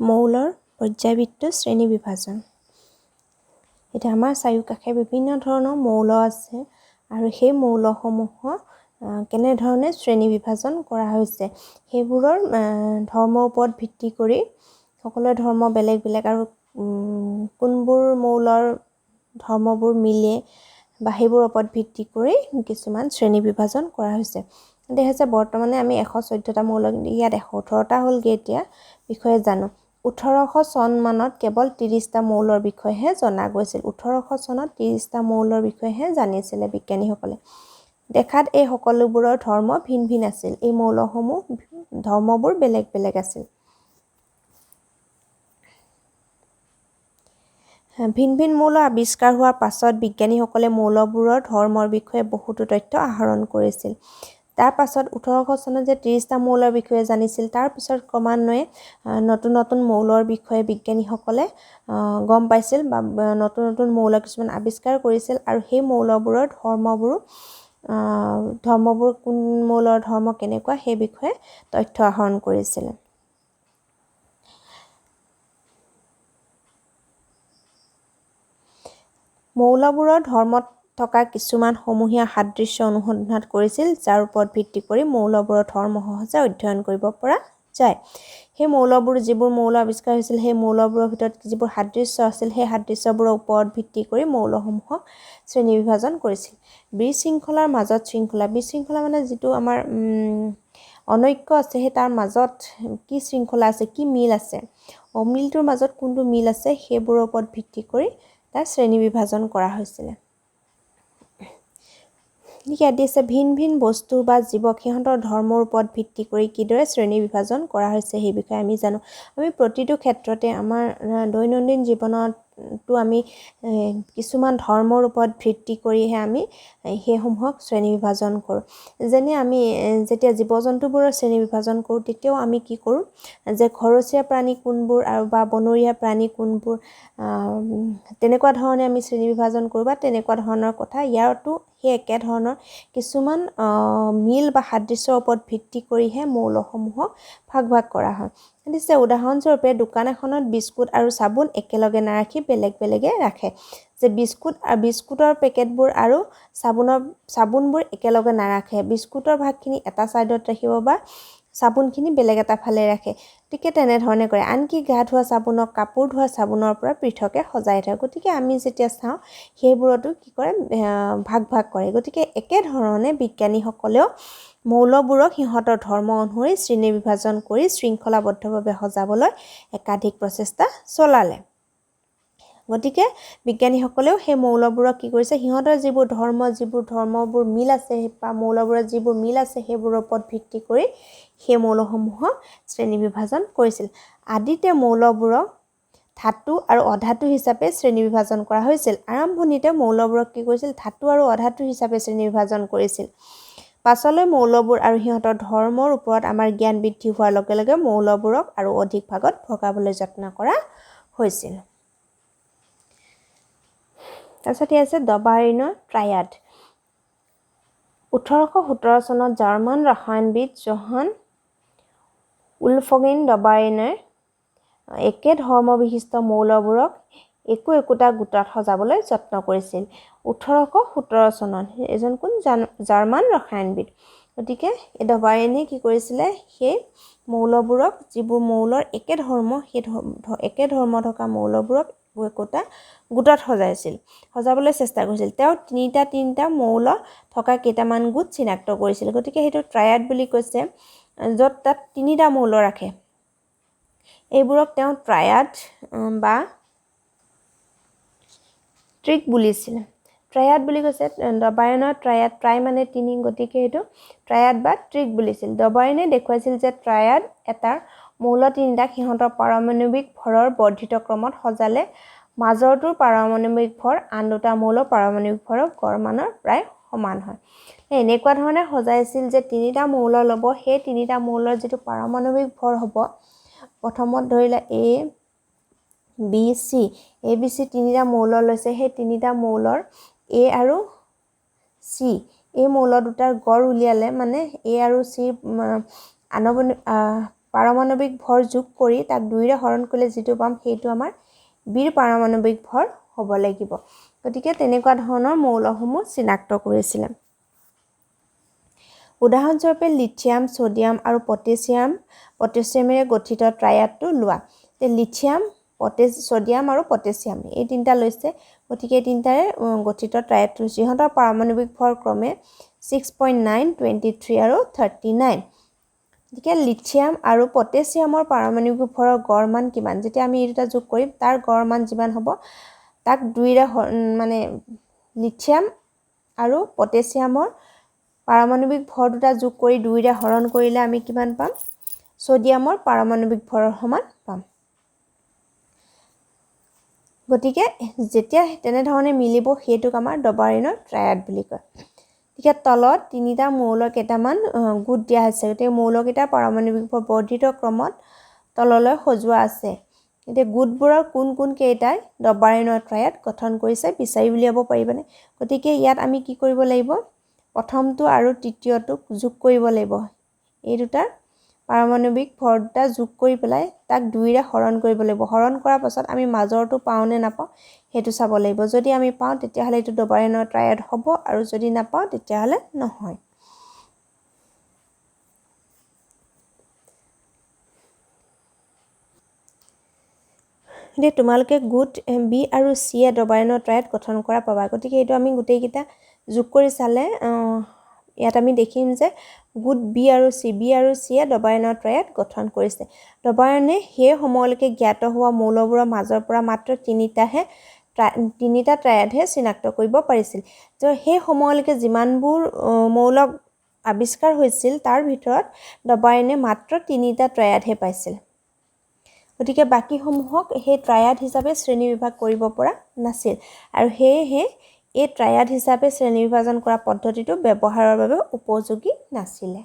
মৌলৰ পৰ্যায়বৃত্ত শ্ৰেণী বিভাজন। এতিয়া আমাৰ চাৰিওকাষে বিভিন্ন ধৰণৰ মৌল আছে আৰু সেই মৌলসমূহৰ কেনেধৰণে শ্ৰেণী বিভাজন কৰা হৈছে সেইবোৰৰ ধৰ্মৰ ওপৰত ভিত্তি কৰি সকলোৰে ধৰ্ম বেলেগ বেলেগ আৰু কোনবোৰ মৌলৰ ধৰ্মবোৰ মিলে বা সেইবোৰৰ ওপৰত ভিত্তি কৰি কিছুমান শ্ৰেণী বিভাজন কৰা হৈছে। দেখা যাচ্ছে বৰ্তমানে আমি 114টা মৌল ইয়াত 118টা হ'লগৈ এতিয়া বিষয়ে জানো। 1800 চন মানত কেৱল 30টা মৌলৰ বিষয়েহে জনা গৈছিল। 1800 চনত 30টা মৌলৰ বিষয়েহে জানিছিলে বিজ্ঞানীসকলে। দেখাত এই সকলোবোৰৰ ধৰ্ম ভিন ভিন আছিল। এই মৌলসমূহ ধৰ্মবোৰ বেলেগ বেলেগ আছিল। ভিন ভিন মৌল আৱিষ্কাৰ হোৱাৰ পাছত বিজ্ঞানীসকলে মৌলবোৰৰ ধৰ্মৰ বিষয়ে বহুতো তথ্য আহৰণ কৰিছিল। তাৰ পাছত 1800 চনত যে 30টা মৌলৰ বিষয়ে জানিছিল, তাৰ পিছত ক্ৰমান্বয়ে নতুন নতুন মৌলৰ বিষয়ে বিজ্ঞানীসকলে গম পাইছিল বা নতুন নতুন মৌল কিছুমান আৱিষ্কাৰ কৰিছিল আৰু সেই মৌলবোৰৰ ধৰ্মবোৰ কোন মৌলৰ ধৰ্ম কেনেকুৱা সেই বিষয়ে তথ্য আহৰণ কৰিছিল। মৌলবোৰৰ ধৰ্মত থকা কিছুমান সমূহীয়া সাদৃশ্য অনুসন্ধান কৰিছিল, যাৰ ওপৰত ভিত্তি কৰি মৌলবোৰৰ ধৰ্ম সহজে অধ্যয়ন কৰিব পৰা যায়। সেই মৌলবোৰ যিবোৰ মৌল আৱিষ্কাৰ হৈছিল সেই মৌলবোৰৰ ভিতৰত যিবোৰ সাদৃশ্য আছিল সেই সাদৃশ্যবোৰৰ ওপৰত ভিত্তি কৰি মৌলসমূহক শ্ৰেণী বিভাজন কৰিছিল। বিশৃংখলাৰ মাজত শৃংখলা। বিশৃংখলা মানে যিটো আমাৰ অনৈক্য আছে সেই তাৰ মাজত কি শৃংখলা আছে, কি মিল আছে, অমিলটোৰ মাজত কোনটো মিল আছে সেইবোৰৰ ওপৰত ভিত্তি কৰি তাৰ শ্ৰেণী বিভাজন কৰা হৈছিলে। ইয়াত দিছে ভিন ভিন বস্তু বা জীৱক সিহঁতৰ ধৰ্মৰ ওপৰত ভিত্তি কৰি কিদৰে শ্ৰেণী বিভাজন কৰা হৈছে সেই বিষয়ে আমি জানো। আমি প্ৰতিটো ক্ষেত্ৰতে আমাৰ দৈনন্দিন জীৱনতো আমি কিছুমান ধৰ্মৰ ওপৰত ভিত্তি কৰিহে আমি সেইসমূহক শ্ৰেণী বিভাজন কৰোঁ। যেনে আমি যেতিয়া জীৱ জন্তুবোৰৰ শ্ৰেণী বিভাজন কৰোঁ তেতিয়াও আমি কি কৰোঁ যে ঘৰচীয়া প্ৰাণী কোনবোৰ আৰু বা বনৰীয়া প্ৰাণী কোনবোৰ তেনেকুৱা ধৰণে আমি শ্ৰেণী বিভাজন কৰোঁ বা তেনেকুৱা ধৰণৰ কথা। ইয়াতো সেই একে ধৰণৰ কিছুমান মিল বা সাদৃশ্যৰ ওপৰত ভিত্তি কৰিহে মৌলসমূহক ভাগ ভাগ কৰা হয়। দিছে উদাহৰণস্বৰূপে দোকান এখনত বিস্কুট আৰু চাবোন একেলগে নাৰাখি বেলেগ বেলেগে ৰাখে। যে বিস্কুটৰ পেকেটবোৰ আৰু চাবোনবোৰ একেলগে নাৰাখে। বিস্কুটৰ ভাগখিনি এটা ছাইডত ৰাখিব বা চাবোনখিনি বেলেগ এটা ফালে ৰাখে। গতিকে তেনেধৰণে কৰে। আনকি গা ধোৱা চাবোনক কাপোৰ ধোৱা চাবোনৰ পৰা পৃথকে সজাই থয়। গতিকে আমি যেতিয়া চাওঁ সেইবোৰতো কি কৰে ভাগ ভাগ কৰে। গতিকে একেধৰণে বিজ্ঞানীসকলেও মৌলবোৰক সিহঁতৰ ধৰ্ম অনুসৰি শ্ৰেণী বিভাজন কৰি শৃংখলাবদ্ধভাৱে সজাবলৈ একাধিক প্ৰচেষ্টা চলালে। গতিকে বিজ্ঞানীসকলেও সেই মৌলবোৰক কি কৰিছে সিহঁতৰ যিবোৰ ধৰ্মবোৰ মিল আছে বা মৌলবোৰৰ যিবোৰ মিল আছে সেইবোৰৰ ওপৰত ভিত্তি কৰি সেই মৌলসমূহক শ্ৰেণী বিভাজন কৰিছিল। আদিতে মৌলবোৰক ধাতু আৰু অধাতু হিচাপে শ্ৰেণী বিভাজন কৰা হৈছিল। আৰম্ভণিতে মৌলবোৰক কি কৰিছিল ধাতু আৰু অধাতু হিচাপে শ্ৰেণী বিভাজন কৰিছিল। পাছলৈ মৌলবোৰ আৰু সিহঁতৰ ধৰ্মৰ ওপৰত আমাৰ জ্ঞান বৃদ্ধি হোৱাৰ লগে লগে মৌলবোৰক আৰু অধিক ভাগত ভগাবলৈ যত্ন কৰা হৈছিল। তাৰপিছত আছে ডবাৰ্ণৰ ট্ৰায়াড। 1817 চনত জাৰ্মান ৰসায়নবিদ জহান উলফগেন ডবাৰ্ণে একে ধৰ্ম বিশিষ্ট মৌলবোৰক একোটা গোটত সজাবলৈ যত্ন কৰিছিল। 1817 চনত এজন কোন জাৰ্মান ৰসায়নবিদ। গতিকে এই ডবাৰ্ণে কি কৰিছিলে সেই মৌলবোৰক যিবোৰ মৌলৰ একে ধৰ্ম থকা মৌলবোৰক একোটা গোটত সজাবলৈ চেষ্টা কৰিছিল। তেওঁ তিনিটা মৌল থকা কেইটামান গোট চিনাক্ত কৰিছিল। গতিকে সেইটো ট্ৰায়াড বুলি কৈছে, য'ত তাত তিনিটা মৌল ৰাখে। এইবোৰক তেওঁ ট্ৰায়াড বা ট্ৰিক বুলিছিল। ট্ৰায়াড বুলি কৈছে ডবাৰ্ণৰ ট্ৰাই মানে তিনি, গতিকে সেইটো ট্ৰায়াড বা ট্ৰিক বুলিছিল। ডবাৰ্ণে দেখুৱাইছিল যে ট্ৰায়াড এটাৰ মৌল তিনিটাক সিহঁতৰ পাৰমাণৱিক ভৰৰ বৰ্ধিত ক্ৰমত সজালে মাজৰটোৰ পাৰমাণৱিক ভৰ আন দুটা মৌলৰ পাৰমাণৱিক ভৰৰ গড় মানৰ প্ৰায় সমান হয়। এনেকুৱা ধৰণে সজাইছিল যে তিনিটা মৌল ল'ব, সেই তিনিটা মৌলৰ যিটো পাৰমাণৱিক ভৰ হ'ব, প্ৰথমত ধৰিলে এ বি চি তিনিটা মৌল লৈছে। সেই তিনিটা মৌলৰ এ আৰু চি এই মৌল দুটাৰ গড় উলিয়ালে মানে এ আৰু চি পাৰমাণৱিক ভৰ যোগ কৰি তাক 2ৰে হৰণ কৰিলে যিটো পাম সেইটো আমাৰ বিৰ পাৰমাণৱিক ভৰ হ'ব লাগিব গতিকে তেনেকুৱা ধৰণৰ মৌলসমূহ চিনাক্ত কৰিছিলে উদাহৰণস্বৰূপে লিথিয়াম সোডিয়াম আৰু পটাছিয়ামেৰে গঠিত ট্ৰায়াডটো লোৱা লিথিয়াম সোডিয়াম আৰু পটাছিয়াম এই তিনিটা লৈছে গতিকে এই তিনিটাৰে গঠিত ট্ৰায়াডটো যিহঁতৰ পাৰমাণৱিক ভৰ ক্ৰমে 6.9 23 আৰু 39 গতিকে লিথিয়াম আৰু পটাছিয়ামৰ পাৰমাণৱিক ভৰৰ গড় মান কিমান যেতিয়া আমি এই দুটা যোগ কৰিম তাৰ গড় মান যিমান হ'ব তাক 2ৰে মানে লিথিয়াম আৰু পটাছিয়ামৰ পাৰমাণৱিক ভৰ দুটা যোগ কৰি 2ৰে হৰণ কৰিলে আমি কিমান পাম সোডিয়ামৰ পাৰমাণৱিক ভৰৰ সমান পাম গতিকে যেতিয়া তেনেধৰণে মিলিব সেইটোক আমাৰ ডবাৰিনৰ ট্ৰায়াড বুলি কয় গতিকে তলত তিনিটা মৌলৰ কেইটামান গোট দিয়া হৈছে গতিকে মৌলকেইটা পাৰমাণৱিক ভৰ বৰ্ধিত ক্ৰমত তললৈ সজোৱা আছে এতিয়া গোটবোৰৰ কোন কেইটাই ডবাৰিনৰ ট্ৰায়াড গঠন কৰিছে বিচাৰি উলিয়াব পাৰিবনে গতিকে ইয়াত আমি কি কৰিব লাগিব প্ৰথমটো আৰু তৃতীয়টোক যোগ কৰিব লাগিব এই দুটাৰ পাৰমাণৱিক ভৰ দুটা যোগ কৰি পেলাই তাক 2ৰে হৰণ কৰিব লাগিব হৰণ কৰাৰ পাছত আমি মাজৰটো পাওঁ নে নাপাওঁ সেইটো চাব লাগিব যদি আমি পাওঁ তেতিয়াহ'লে এইটো ডবাৰিনৰ ট্ৰায়াড হ'ব আৰু যদি নাপাওঁ তেতিয়াহ'লে নহয় এতিয়া তোমালোকে গোট বি আৰু চি এ ডবাৰিনৰ ট্ৰায়াড গঠন কৰা পাবা গতিকে এইটো আমি গোটেইকেইটা যোগ কৰি চালে ইয়াত আমি দেখিম যে গোট বি আৰু চি এ ডবাৰিনৰ ট্ৰায়াড গঠন কৰিছে ডবাৰিনে সেই সময়লৈকে জ্ঞাত হোৱা মৌলবোৰৰ মাজৰ পৰা মাত্ৰ তিনিটা ট্ৰায়াডহে চিনাক্ত কৰিব পাৰিছিল যে সেই সময়লৈকে যিমানবোৰ মৌল আৱিষ্কাৰ হৈছিল তাৰ ভিতৰত ডবাৰিনে মাত্ৰ তিনিটা ট্ৰায়াডহে পাইছিল গতিকে বাকীসমূহক সেই ট্ৰায়াড হিচাপে শ্ৰেণীবিভাগ কৰিব পৰা নাছিল আৰু সেয়েহে এই ট্ৰায়াড হিচাপে শ্ৰেণীবিভাজন কৰা পদ্ধতিটো ব্যৱহাৰৰ বাবে উপযোগী নাছিলে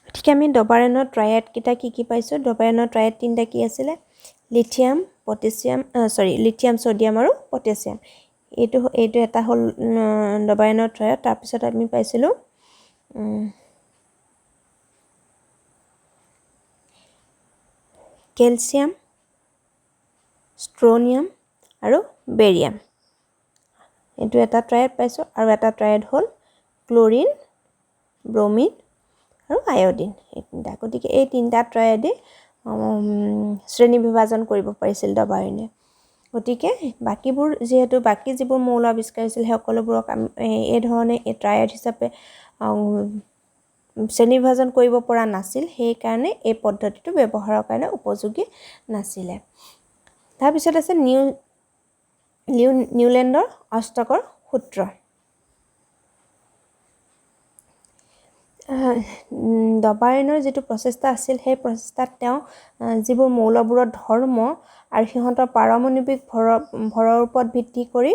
গতিকে আমি ডবাৰিনৰ ট্ৰায়াড কেইটা কি পাইছোঁ ডবাৰিনৰ ট্ৰায়াড তিনিটা কি আছিলে লিথিয়াম সোডিয়াম আৰু পটাছিয়াম এইটো এটা হ'ল ডবাৰিনৰ ট্ৰায়াড তাৰপিছত আমি পাইছিলোঁ কেলছিয়াম ষ্ট্ৰনিয়াম আৰু বেৰিয়াম এইটো এটা ট্ৰায়াড পাইছোঁ আৰু এটা ট্ৰায়াড হ'ল ক্লৰিন ব্ৰমিন আৰু আয়ডিন এই তিনিটা গতিকে এই তিনিটা ট্ৰায়াডে শ্ৰেণী বিভাজন কৰিব পাৰিছিল ডবাৰিনে গতিকে বাকীবোৰ যিহেতু বাকী যিবোৰ মৌল আৱিষ্কাৰ হৈছিল সেই সকলোবোৰক এই ধৰণে এই ট্ৰায়াড হিচাপে শ্ৰেণী বিভাজন কৰিব পৰা নাছিল সেইকাৰণে এই পদ্ধতিটো ব্যৱহাৰৰ কাৰণে উপযোগী নাছিলে তাৰপিছত আছে নিউলেণ্ডৰ অষ্টকৰ সূত্ৰ ডবাৰিনৰ যিটো প্ৰচেষ্টা আছিল সেই প্ৰচেষ্টাত তেওঁ যিবোৰ মৌলবোৰৰ ধৰ্ম আৰু সিহঁতৰ পাৰমাণৱিক ভৰৰ ওপৰত ভিত্তি কৰি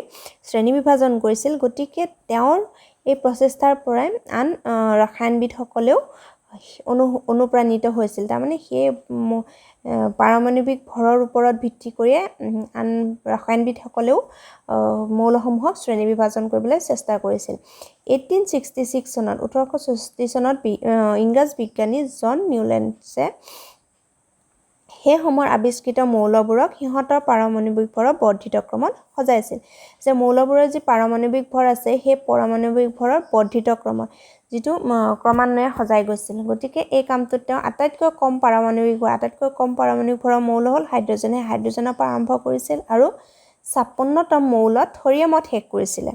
শ্ৰেণী বিভাজন কৰিছিল গতিকে তেওঁৰ এই প্ৰচেষ্টাৰ পৰাই আন ৰসায়নবিদসকলেও অনুপ্ৰাণিত হৈছিল তাৰমানে সেই পাৰমাণৱিক ভৰৰ ওপৰত ভিত্তি কৰিয়ে আন ৰসায়নবিদসকলেও মৌলসমূহক শ্ৰেণী বিভাজন কৰিবলৈ চেষ্টা কৰিছিল 1866 চনত 1866 চনত ইংৰাজ বিজ্ঞানী জন নিউলেণ্ডছে সেই সময়ৰ আৱিষ্কৃত মৌলবোৰক সিহঁতৰ পাৰমাণৱিক ভৰৰ বৰ্ধিত ক্ৰমত সজাইছিল যে মৌলবোৰৰ যি পাৰমাণৱিক ভৰ আছে সেই পাৰমাণৱিক ভৰৰ বৰ্ধিত ক্ৰমত যিটো ক্ৰমান্বয়ে সজাই গৈছিল গতিকে এই কামটোত তেওঁ আটাইতকৈ কম পাৰমাণৱিক ভৰৰ মৌল হ'ল হাইড্ৰজেনৰ পৰা আৰম্ভ কৰিছিল আৰু 56তম মৌলত থৰিয়ামত শেষ কৰিছিলে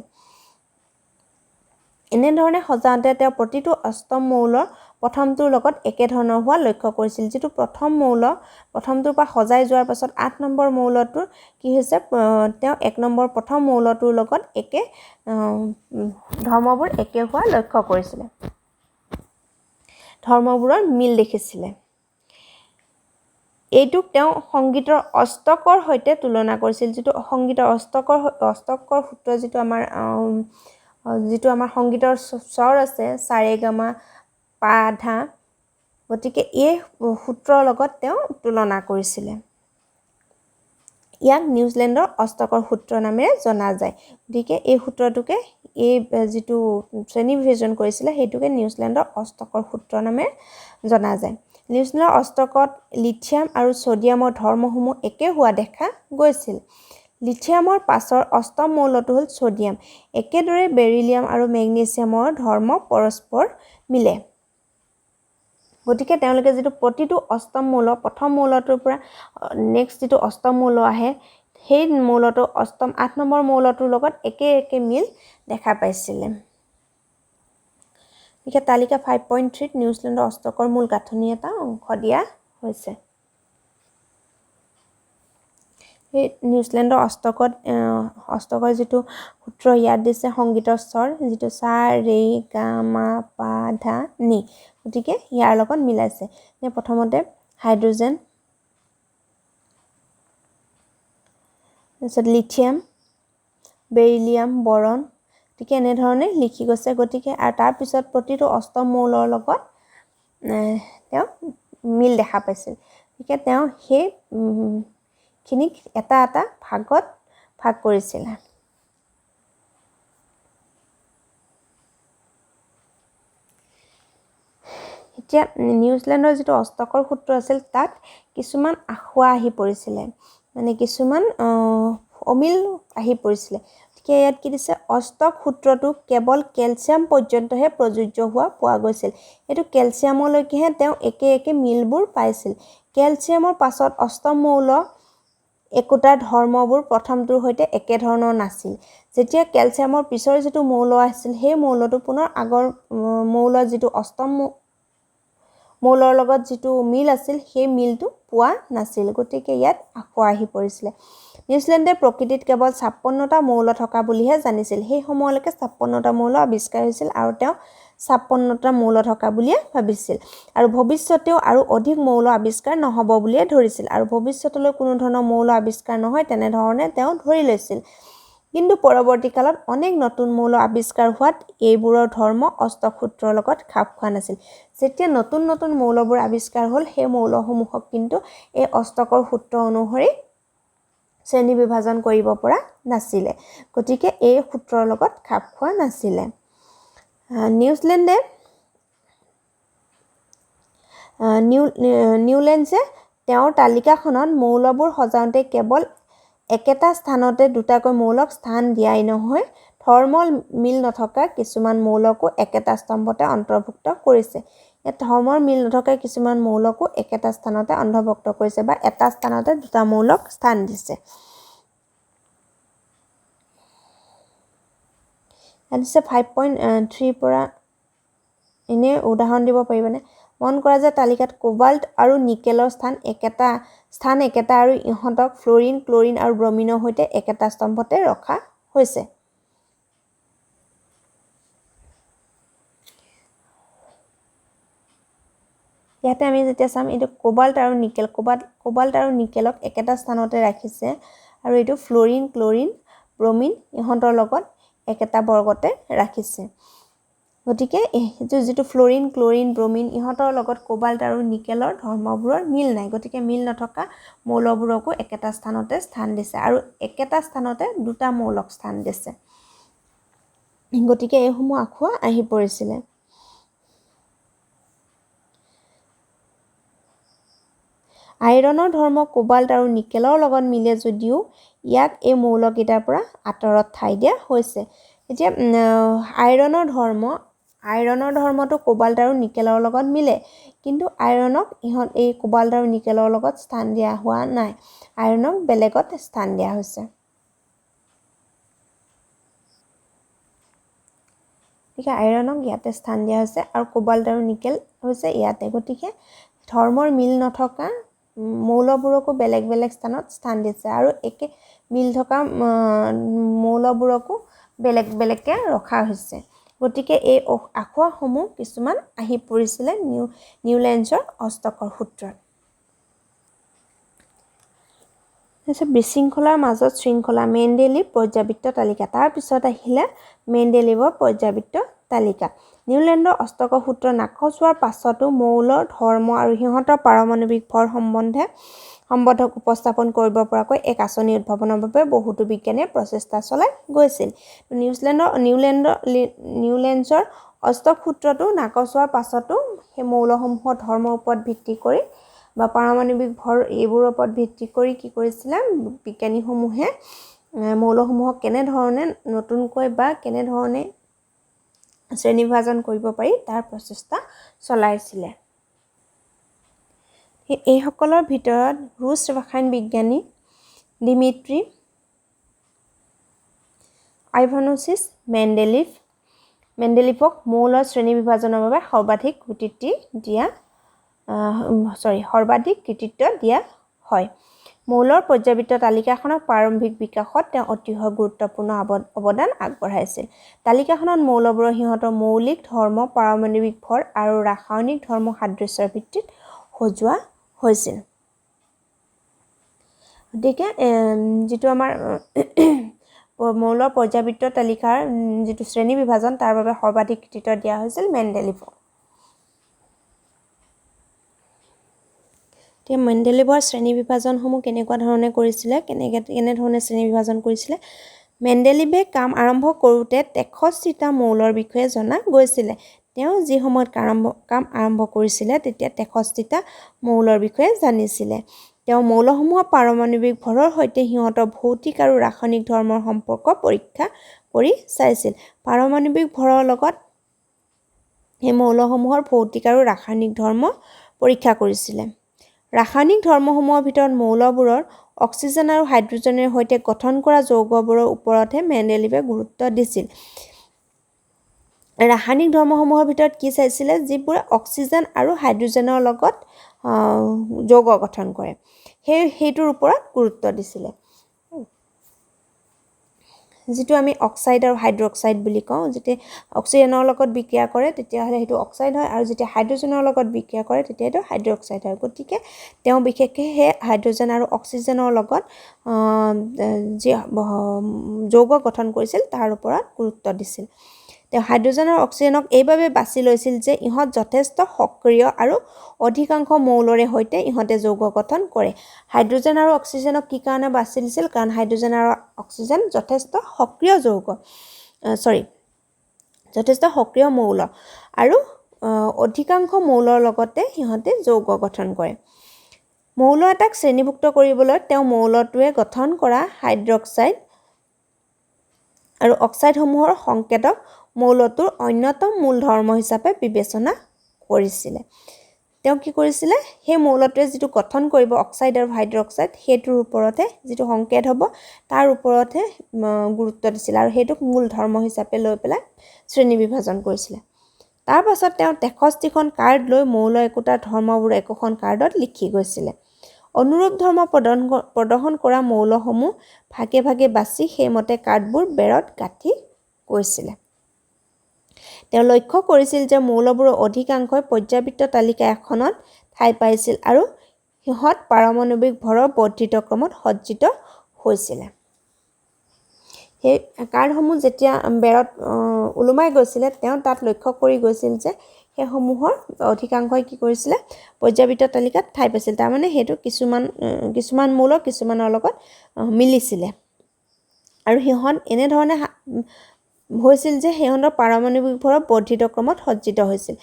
এনেধৰণে সজাওঁতে তেওঁ প্ৰতিটো অষ্টম মৌলৰ প্ৰথমটোৰ লগত একেধৰণৰ হোৱা লক্ষ্য কৰিছিল যিটো প্ৰথমটোৰ পৰা সজাই যোৱাৰ পাছত 8 নম্বৰ মৌলটোৰ কি হৈছে তেওঁ 1 নম্বৰ প্ৰথম মৌলটোৰ লগত ধৰ্মবোৰ একে হোৱা লক্ষ্য কৰিছিলে ধৰ্মবোৰৰ মিল দেখিছিলে এইটোক তেওঁ সংগীতৰ অষ্টকৰ সৈতে তুলনা কৰিছিল যিটো সংগীতৰ অষ্টকৰ সূত্ৰ যিটো আমাৰ সংগীতৰ স্বৰ আছে সাৰেগামা পা ধা গতিকে এই সূত্ৰৰ লগত তেওঁ তুলনা কৰিছিলে ইয়াক নিউজিলেণ্ডৰ অষ্টকৰ সূত্ৰ নামেৰে জনা যায় গতিকে এই সূত্ৰটোকে এই যিটো শ্ৰেণী বিভাজন কৰিছিলে সেইটোকে নিউজিলেণ্ডৰ অষ্টকৰ সূত্ৰ নামেৰে জনা যায়। নিউজিলেণ্ডৰ অষ্টকত লিথিয়াম আৰু ছ'ডিয়ামৰ ধৰ্মসমূহ একে হোৱা দেখা গৈছিল। লিথিয়ামৰ পাছৰ অষ্টম মৌলটো হ'ল ছ'ডিয়াম। একেদৰে বেৰিলিয়াম আৰু মেগনেছিয়ামৰ ধৰ্ম পৰস্পৰ মিলে। গতিকে তেওঁলোকে যিটো প্ৰতিটো অষ্টম মৌল প্ৰথম মৌলটোৰ পৰা নেক্সট যিটো অষ্টম মৌল আহে সেই মৌলটো অষ্টম 8 নম্বৰ মৌলটোৰ লগত একে মিল দেখা পাইছিলে। গতিকে তালিকা 5.3 নিউজিলেণ্ডৰ অষ্টকৰ মূল গাঁথনি এটা অংশ দিয়া হৈছে। এই নিউজিলেণ্ডৰ অষ্টকৰ যিটো সূত্ৰ ইয়াত দিছে সংগীতৰ স্বৰ যিটো সা ৰে গা মা পা ধা নি। গতিকে ইয়াৰ লগত মিলাইছে। প্ৰথমতে হাইড্ৰজেন, তাৰপিছত লিথিয়াম, বেৰিলিয়াম, বৰণ, গতিকে এনেধৰণে লিখি গৈছে। গতিকে আৰু তাৰপিছত প্ৰতিটো অষ্টম মৌলৰ লগত তেওঁ মিল দেখা পাইছিল। গতিকে তেওঁ সেইখিনিক এটা ভাগত ভাগ কৰিছিলে। এতিয়া নিউজিলেণ্ডৰ যিটো অষ্টকৰ সূত্ৰ আছিল তাত কিছুমান আসোঁৱাহ আহি পৰিছিলে, মানে কিছুমান অমিল আহি পৰিছিলে। গতিকে ইয়াত কি দিছে, অষ্টক সূত্ৰটো কেৱল কেলছিয়াম পৰ্যন্তহে প্ৰযোজ্য হোৱা পোৱা গৈছিল। এইটো কেলছিয়ামলৈকেহে তেওঁ একে মিলবোৰ পাইছিল। কেলছিয়ামৰ পাছত অষ্টম মৌল একোটাৰ ধৰ্মবোৰ প্ৰথমটোৰ সৈতে একেধৰণৰ নাছিল। যেতিয়া কেলছিয়ামৰ পিছৰ যিটো মৌল আছিল সেই মৌলটো পুনৰ আগৰ মৌলৰ যিটো অষ্টম মৌলৰ লগত যিটো মিল আছিল সেই মিলটো পোৱা নাছিল। গতিকে ইয়াত আসোঁৱাহ আহি পৰিছিলে। নিউজিলেণ্ডে প্ৰকৃতিত কেৱল 56টা মৌল থকা বুলিহে জানিছিল। সেই সময়লৈকে 56টা মৌল আৱিষ্কাৰ হৈছিল আৰু তেওঁ 56টা মৌল থকা বুলিয়ে ভাবিছিল। আৰু ভৱিষ্যতেও আৰু অধিক মৌল আৱিষ্কাৰ নহ'ব বুলিয়ে ধৰিছিল। আৰু ভৱিষ্যতলৈ কোনো ধৰণৰ মৌল আৱিষ্কাৰ নহয় তেনেধৰণে তেওঁ ধৰি লৈছিল। কিন্তু পৰৱৰ্তী কালত অনেক নতুন মৌল আৱিষ্কাৰ হোৱাত এইবোৰৰ ধৰ্ম অষ্টক সূত্ৰৰ লগত খাপ খোৱা নাছিল। যেতিয়া নতুন মৌলবোৰ আৱিষ্কাৰ হ'ল সেই মৌলসমূহক কিন্তু এই অষ্টকৰ সূত্ৰ অনুসৰি শ্ৰেণী বিভাজন কৰিব পৰা নাছিলে। গতিকে এই সূত্ৰৰ লগত খাপ খোৱা নাছিলে। নিউলেণ্ডছে তেওঁৰ তালিকাখনত মৌলবোৰ সজাওঁতে কেৱল একেটা স্থানতে দুটাকৈ মৌলক স্থান দিয়াই নহয়, ধৰ্মৰ মিল নথকা কিছুমান মৌলকো একেটা স্তম্ভতে অন্তৰ্ভুক্ত কৰিছে। ইয়াত ধৰ্মৰ মিল নথকা কিছুমান মৌলকো একেটা স্থানতে অন্তৰ্ভুক্ত কৰিছে বা এটা স্থানতে দুটা মৌলক স্থান দিছে। ইয়াত দিছে 5.3 পৰা এনে উদাহৰণ দিব পাৰিবনে? মন কৰা যে তালিকাত কোবাল্ট আৰু নিকেলৰ স্থান একেটা আৰু ইহঁতক ফ্ল'ৰিন, ক্ল'ৰিন আৰু ব্ৰমিনৰ সৈতে একেটা স্তম্ভতে ৰখা হৈছে। ইয়াতে আমি যেতিয়া চাম এইটো কোবাল্ট আৰু নিকেলক একেটা স্থানতে ৰাখিছে আৰু এইটো ফ্ল'ৰিন, ক্ল'ৰিন, ব্ৰমিন ইহঁতৰ লগত একেটা বৰ্গতে ৰাখিছে। গতিকে যিটো ফ্ল'ৰিন, ক্ল'ৰিন, ব্ৰমিন ইহঁতৰ লগত কোবাল্ট আৰু নিকেলৰ ধৰ্মবোৰৰ মিল নাই। গতিকে মিল নথকা মৌলবোৰকো একেটা স্থানতে স্থান দিছে আৰু একেটা স্থানতে দুটা মৌলক স্থান দিছে। গতিকে এইসমূহ আসোঁৱাহ আহি পৰিছিলে। আইৰণৰ ধৰ্ম কোবাল্ট আৰু নিকেলৰ লগত মিলে যদিও ইয়াক এই মৌলকেইটাৰ পৰা আঁতৰত ঠাই দিয়া হৈছে। এতিয়া আইৰণৰ ধৰ্মটো কোবাল্ট আৰু নিকেলৰ লগত মিলে, কিন্তু আইৰণক এই কোবাল্ট আৰু নিকেলৰ লগত স্থান দিয়া হোৱা নাই। আইৰণক বেলেগত স্থান দিয়া হৈছে। গতিকে আইৰণক ইয়াতে স্থান দিয়া হৈছে আৰু কোবাল্ট আৰু নিকেল হৈছে ইয়াতে। গতিকে ধৰ্মৰ মিল নথকা মৌলবোৰকো বেলেগ স্থানত স্থান দিছে আৰু একে মিল থকা মৌলবোৰকো বেলেগকৈ ৰখা হৈছে। গতিকে এই আসোঁৱাহসমূহ কিছুমান আহি পৰিছিলে নিউলেণ্ডছৰ অষ্টকৰ সূত্ৰত। তাৰপিছত বিশৃংখলাৰ মাজত শৃংখলা, মেণ্ডেলিভ পৰ্যাবৃত্ত তালিকা। তাৰপিছত আহিলে মেণ্ডেলিভৰ পৰ্যাবৃত্ত তালিকা। নিউলেণ্ডৰ অষ্টকৰ সূত্ৰ নাকচ হোৱাৰ পাছতো মৌলৰ ধৰ্ম আৰু সিহঁতৰ পাৰমাণৱিক ভৰ সম্বন্ধে সম্বন্ধক উপস্থাপন কৰিব পৰাকৈ এক আঁচনি উদ্ভাৱনৰ বাবে বহুতো বিজ্ঞানীয়ে প্ৰচেষ্টা চলাই গৈছিল। নিউলেণ্ডছৰ অষ্টক সূত্ৰটো নাকচ হোৱাৰ পাছতো সেই মৌলসমূহৰ ধৰ্মৰ ওপৰত ভিত্তি কৰি বা পাৰমাণৱিক ভৰ এইবোৰৰ ওপৰত ভিত্তি কৰি কি কৰিছিলে বিজ্ঞানীসমূহে মৌলসমূহক কেনেধৰণে নতুনকৈ বা কেনেধৰণে শ্ৰেণীবিভাজন কৰিব পাৰি তাৰ প্ৰচেষ্টা চলাইছিলে। এইসকলৰ ভিতৰত ৰুছ ৰসায়ন বিজ্ঞানী ডিমিত্ৰী আইভানোভিচ মেণ্ডেলিভক মৌলৰ শ্ৰেণীবিভাজনৰ বাবে সৰ্বাধিক কৃতিত্ব দিয়া হয়। মৌলৰ পৰ্যাবৃত্ত তালিকাখনৰ প্ৰাৰম্ভিক বিকাশত তেওঁ অতিশয় গুৰুত্বপূৰ্ণ অৱদান আগবঢ়াইছিল। তালিকাখনত মৌলবোৰৰ সিহঁতৰ মৌলিক ধৰ্ম, পাৰমাণৱিক ভৰ আৰু ৰাসায়নিক ধৰ্ম সাদৃশ্যৰ ভিত্তিত সজোৱা হৈছিল। গতিকে যিটো আমাৰ মৌলৰ পৰ্যাবৃত্ত তালিকাৰ যিটো শ্ৰেণী বিভাজন তাৰ বাবে সৰ্বাধিক কৃতিত্ব দিয়া হৈছিল মেণ্ডেলিভক। এতিয়া মেণ্ডেলিভৰ শ্ৰেণী বিভাজনসমূহ কেনেকুৱা ধৰণে কৰিছিলে, কেনেধৰণে শ্ৰেণী বিভাজন কৰিছিলে। মেণ্ডেলিভে কাম আৰম্ভ কৰোঁতে 63টা মৌলৰ বিষয়ে জনা গৈছিলে। তেওঁ যি সময়ত কাম আৰম্ভ কৰিছিলে তেতিয়া 63টা মৌলৰ বিষয়ে জানিছিলে। তেওঁ মৌলসমূহৰ পাৰমাণৱিক ভৰৰ সৈতে সিহঁতৰ ভৌতিক আৰু ৰাসায়নিক ধৰ্মৰ সম্পৰ্ক পৰীক্ষা কৰি চাইছিল। পাৰমাণৱিক ভৰৰ লগত সেই মৌলসমূহৰ ভৌতিক আৰু ৰাসায়নিক ধৰ্ম পৰীক্ষা কৰিছিলে। ৰাসায়নিক ধৰ্মসমূহৰ ভিতৰত মৌলবোৰৰ অক্সিজেন আৰু হাইড্ৰজেনৰ সৈতে গঠন কৰা যৌগবোৰৰ ওপৰতহে মেণ্ডেলিভে গুৰুত্ব দিছিল। ৰাসায়নিক ধৰ্মসমূহৰ ভিতৰত কি চাইছিলে, যিবোৰে অক্সিজেন আৰু হাইড্ৰজেনৰ লগত যৌগ গঠন কৰে সেইটোৰ ওপৰত গুৰুত্ব দিছিলে। যিটো আমি অক্সাইড আৰু হাইড্ৰক্সাইড বুলি কওঁ, যেতিয়া অক্সিজেনৰ লগত বিক্ৰিয়া কৰে তেতিয়াহ'লে সেইটো অক্সাইড হয় আৰু যেতিয়া হাইড্ৰজেনৰ লগত বিক্ৰিয়া কৰে তেতিয়া সেইটো হাইড্ৰক্সাইড হয়। গতিকে তেওঁ বিশেষকৈ সেই হাইড্ৰজেন আৰু অক্সিজেনৰ লগত যি যৌগ গঠন কৰিছিল তাৰ ওপৰত গুৰুত্ব দিছিল। তেওঁ হাইড্ৰজেন আৰু অক্সিজেনক এইবাবে বাছি লৈছিল যে ইহঁত যথেষ্ট সক্ৰিয় আৰু অধিকাংশ মৌলৰে সৈতে ইহঁতে যৌগ গঠন কৰে। হাইড্ৰজেন আৰু অক্সিজেনক কি কাৰণে বাছি দিছিল, কাৰণ হাইড্ৰজেন আৰু অক্সিজেন যথেষ্ট সক্ৰিয় মৌল আৰু অধিকাংশ মৌলৰ লগতে সিহঁতে যৌগ গঠন কৰে। মৌল এটাক শ্ৰেণীভুক্ত কৰিবলৈ তেওঁ মৌলটোৱে গঠন কৰা হাইড্ৰক্সাইড আৰু অক্সাইডসমূহৰ সংকেতক মৌলটোৰ অন্যতম মূল ধৰ্ম হিচাপে বিবেচনা কৰিছিলে। তেওঁ কি কৰিছিলে, সেই মৌলটোৱে যিটো গঠন কৰিব অক্সাইড আৰু হাইড্ৰক্সাইড সেইটোৰ ওপৰতহে যিটো সংকেত হ'ব তাৰ ওপৰতহে গুৰুত্ব দিছিলে আৰু সেইটোক মূল ধৰ্ম হিচাপে লৈ পেলাই শ্ৰেণী বিভাজন কৰিছিলে। তাৰ পাছত তেওঁ 63খন কাৰ্ড লৈ মৌল একোটাৰ ধৰ্মবোৰ একোখন কাৰ্ডত লিখি গৈছিলে। অনুৰূপ ধৰ্ম প্ৰদৰ্শন কৰা মৌলসমূহ ভাগে ভাগে বাছি সেইমতে কাৰ্ডবোৰ বেৰত গাঁঠি গৈছিলে। তেওঁ লক্ষ্য কৰিছিল যে মৌলবোৰৰ অধিকাংশই পৰ্যাবৃত্ত তালিকা এখনত ঠাই পাইছিল আৰু সিহঁত পাৰমাণৱিক ভৰৰ বৰ্ধিত ক্ৰমত সজ্জিত হৈছিলে। সেই কাৰ্ডসমূহ যেতিয়া বেৰত ওলোমাই গৈছিলে তেওঁ তাত লক্ষ্য কৰি গৈছিল যে সেইসমূহৰ অধিকাংশই কি কৰিছিলে, পৰ্যাবৃত্ত তালিকাত ঠাই পাইছিল। তাৰমানে সেইটো কিছুমান মৌল কিছুমানৰ লগত মিলিছিলে আৰু সিহঁত এনেধৰণে হৈছিল যে সিহঁতৰ পাৰমাণৱিক ভৰৰ বৰ্ধিত ক্ৰমত সজ্জিত হৈছিল।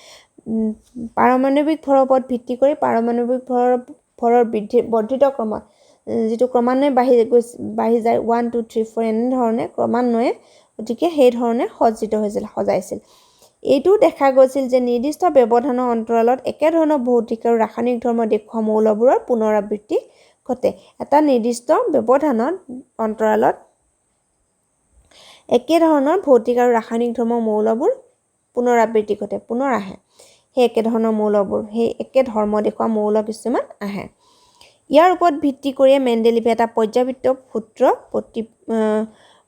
পাৰমাণৱিক ভৰৰ ওপৰত ভিত্তি কৰি পাৰমাণৱিক ভৰৰ বৰ্ধিত ক্ৰমত যিটো ক্ৰমান্বয়ে বাঢ়ি যায় 1 2 3 4 এনেধৰণে ক্ৰমান্বয়ে, গতিকে সেই ধৰণে সজাইছিল। এইটোও দেখা গৈছিল যে নিৰ্দিষ্ট ব্যৱধানৰ অন্তৰালত একেধৰণৰ ভৌতিক আৰু ৰাসায়নিক ধৰ্ম দেখুওৱা মৌলবোৰৰ পুনৰাবৃত্তি ঘটে। এটা নিৰ্দিষ্ট ব্যৱধানৰ অন্তৰালত একেধৰণৰ ভৌতিক আৰু ৰাসায়নিক ধৰ্মৰ মৌলবোৰ পুনৰাবৃত্তি ঘটে, পুনৰ আহে। সেই একেধৰণৰ মৌলবোৰ, সেই একে ধৰ্ম দেখুওৱা মৌল কিছুমান আহে। ইয়াৰ ওপৰত ভিত্তি কৰিয়ে মেণ্ডেলিভে এটা পৰ্যাবৃত্ত সূত্ৰ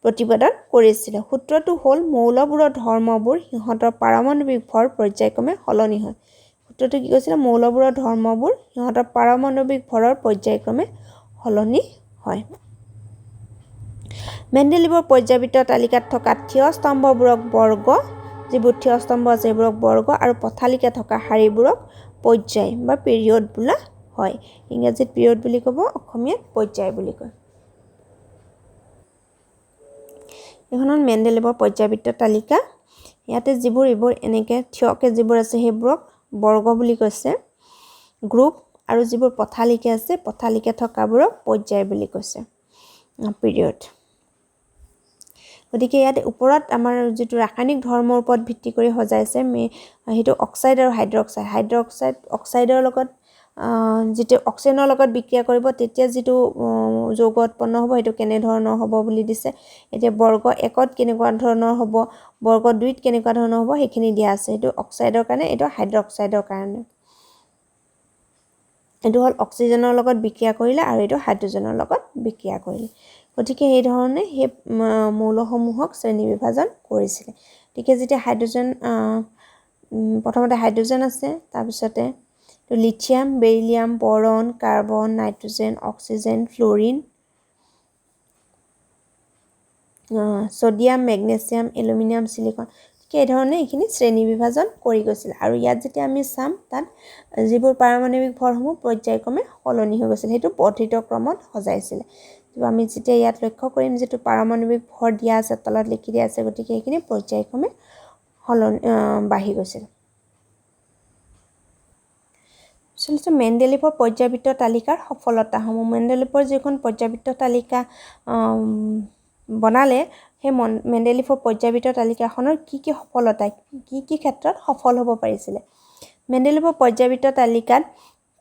প্ৰতিপাদন কৰিছিলে। সূত্ৰটো হ'ল মৌলবোৰৰ ধৰ্মবোৰ সিহঁতৰ পাৰমাণৱিক ভৰ পৰ্যায়ক্ৰমে সলনি হয়। সূত্ৰটো কি কৈছিলে, মৌলবোৰৰ ধৰ্মবোৰ সিহঁতৰ পাৰমাণৱিক ভৰৰ পৰ্যায়ক্ৰমে সলনি হয়। মেণ্ডেলিভৰ পৰ্যাবৃত্ত তালিকাত থকা থিয় স্তম্ভবোৰক বৰ্গ, যিবোৰ থিয় স্তম্ভ আছে সেইবোৰক বৰ্গ আৰু পথালিকে থকা শাৰীবোৰক পৰ্যায় বা পিৰিয়ড বোলা হয় ইংৰাজীত পিৰিয়ড বুলি ক'ব অসমীয়াত পৰ্যায় বুলি কয় এখনত মেণ্ডেলিভৰ পৰ্যায়বৃত্ত তালিকা ইয়াতে যিবোৰ এইবোৰ এনেকৈ থিয়কে যিবোৰ আছে সেইবোৰক বৰ্গ বুলি কৈছে গ্ৰুপ আৰু যিবোৰ পথালিকে আছে পথালিকে থকাবোৰক পৰ্যায় বুলি কৈছে পিৰিয়ড গতিকে ইয়াত ওপৰত আমাৰ যেটো ৰাসায়নিক ধৰ্মৰ ওপৰত ভিত্তি কৰি সজাইছে হেতু অক্সাইড আৰু হাইড্ৰক্সাইড অক্সাইডৰ লগত যেটো অক্সিজেনৰ লগত বিক্ৰিয়া কৰিব তেতিয়া যেটো যৌগ উৎপন্ন হ'ব হেতু কেনে ধৰণৰ হ'ব বুলি দিছে এতিয়া বৰ্গ 1ত কেনেকুৱা ধৰণৰ হ'ব বৰ্গ 2ত কেনেকুৱা ধৰণৰ হ'ব হেখিনি দিয়া আছে হেতু অক্সাইডৰ কাৰণে এটো হাইড্ৰক্সাইডৰ কাৰণে এটো হল অক্সিজেনৰ লগত বিক্ৰিয়া কৰিলে আৰু এটো হাইড্ৰজেনৰ লগত বিক্ৰিয়া কৰিলে গতিকে এই ধৰণে হে মৌলসমূহক শ্ৰেণী বিভাজন কৰিছিল ঠিক যেতিয়া হাইড্ৰজেন প্ৰথমতে হাইড্ৰজেন আছে তাৰ পিছতে lithium beryllium boron carbon nitrogen oxygen fluorine sodium magnesium aluminium silicon ঠিক এই ধৰণে এইখিনি শ্ৰেণী বিভাজন কৰি গৈছিল আৰু ইয়াত যেতিয়া আমি চাম তাত যিবোৰ পাৰমাণবিক ভৰসমূহ পৰ্যায়ক্ৰমে সলনি হৈ গৈছিল হেতু বৰ্ধিত ক্ৰমত সজাইছিল তো আমি যেতিয়া ইয়াত লক্ষ্য কৰিম যেটো পাৰমাণবিক ভৰ দিয়া আছে তলত লিখি দিয়া আছে গতিকে এইখিনি পৰ্যায়ক্ৰমে সলনি বাঢ়ি গৈছিল চলতে মেণ্ডেলিভৰ পৰ্যায়বৃত্ত তালিকাৰ সফলতাসমূহ মেণ্ডেলিভৰ যিখন পৰ্যায়বৃত্ত তালিকা বনালে হে মেণ্ডেলিভৰ পৰ্যায়বৃত্ত তালিকাখনৰ কি সফলতা কি ক্ষেত্ৰত সফল হ'ব পাৰিছিল মেণ্ডেলিভৰ পৰ্যায়বৃত্ত তালিকাত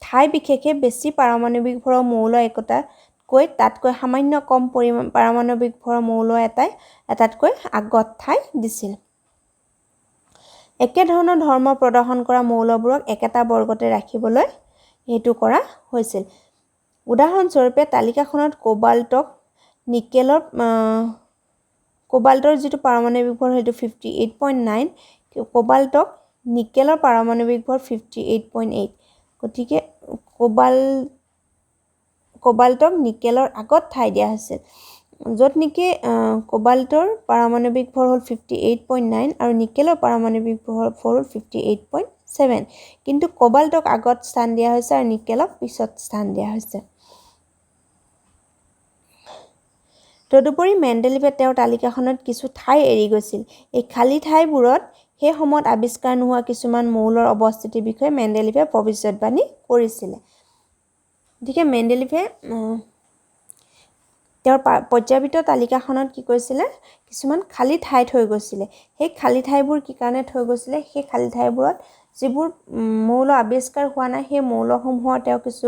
ঠাই বিশেষে বেছি পাৰমাণবিক ভৰৰ মৌল একতাকৈ তাতকৈ সামান্য কম পৰিমাণ পাৰমাণবিক ভৰৰ মৌল এটাতকৈ আগত ঠাই দিছিল একে ধৰণৰ ধৰ্ম প্ৰদৰ্শন কৰা মৌলবোৰক একেটা বৰ্গতে ৰাখিবলৈ হেতু কৰা হৈছিল উদাহৰণ স্বৰূপে তালিকাখনত কোবাল্টৰ যেটো পাৰমাণবিক ভৰ হেতু 58.9 কোবাল্টক নিকেলৰ পাৰমাণবিক ভৰ 58.8 গতিকে কোবাল্টক নিকেলৰ আগত ঠাই দিয়া হৈছে য'ত নিকে কোবাল্টৰ পাৰমাণবিক ভৰ হ'ল 58.9 আৰু নিকেলৰ পাৰমাণবিক ভৰ হ'ল 58.7 কিন্তু কোবাল্টক আগত স্থান দিয়া হৈছে আৰু নিকেলক পিছত স্থান দিয়া হৈছে তদুপৰি মেণ্ডেলিভে তেওঁৰ তালিকাখনত কিছু ঠাই এৰি গৈছিল এই খালী ঠাইবোৰত সেই সময়ত আৱিষ্কাৰ নোহোৱা কিছুমান মৌলৰ অৱস্থিতিৰ বিষয়ে মেণ্ডেলিভে ভৱিষ্যতবাণী কৰিছিল গতিকে মেণ্ডেলিভে তেওঁৰ পৰ্যায়বৃত্ত তালিকাখনত কি কৈছিল কিছুমান খালী ঠাই থৈ গৈছিল সেই খালী ঠাইবোৰ কি কাৰণে থৈ গৈছিল সেই খালী ঠাইবোৰত যিবোৰ মৌল আৱিষ্কাৰ হোৱা নাই সেই মৌলসমূহৰ তেওঁ কিছু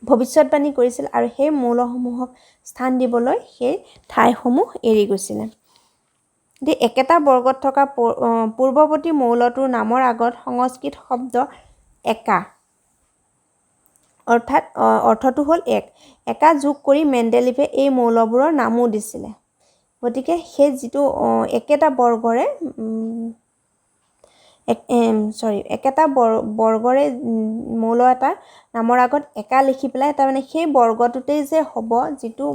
ভৱিষ্যতবাণী কৰিছিল আৰু সেই মৌলসমূহক স্থান দিবলৈ সেই ঠাইসমূহ এৰি গৈছিল একেটা বৰ্গত থকা পূৰ্বৱৰ্তী মৌলটোৰ নামৰ আগত সংস্কৃত শব্দ একা অৰ্থটো হ'ল একা যোগ কৰি মেণ্ডেলিভে এই মৌলবোৰৰ নামও দিছিল গতিকে সেই যেটো একেটা বৰ্গৰে একেটা বৰ্গৰে মৌল এটা নামৰ আগত একা লিখি পেলাই তাৰ মানে সেই বৰ্গটোতেই যে হ'ব যেটো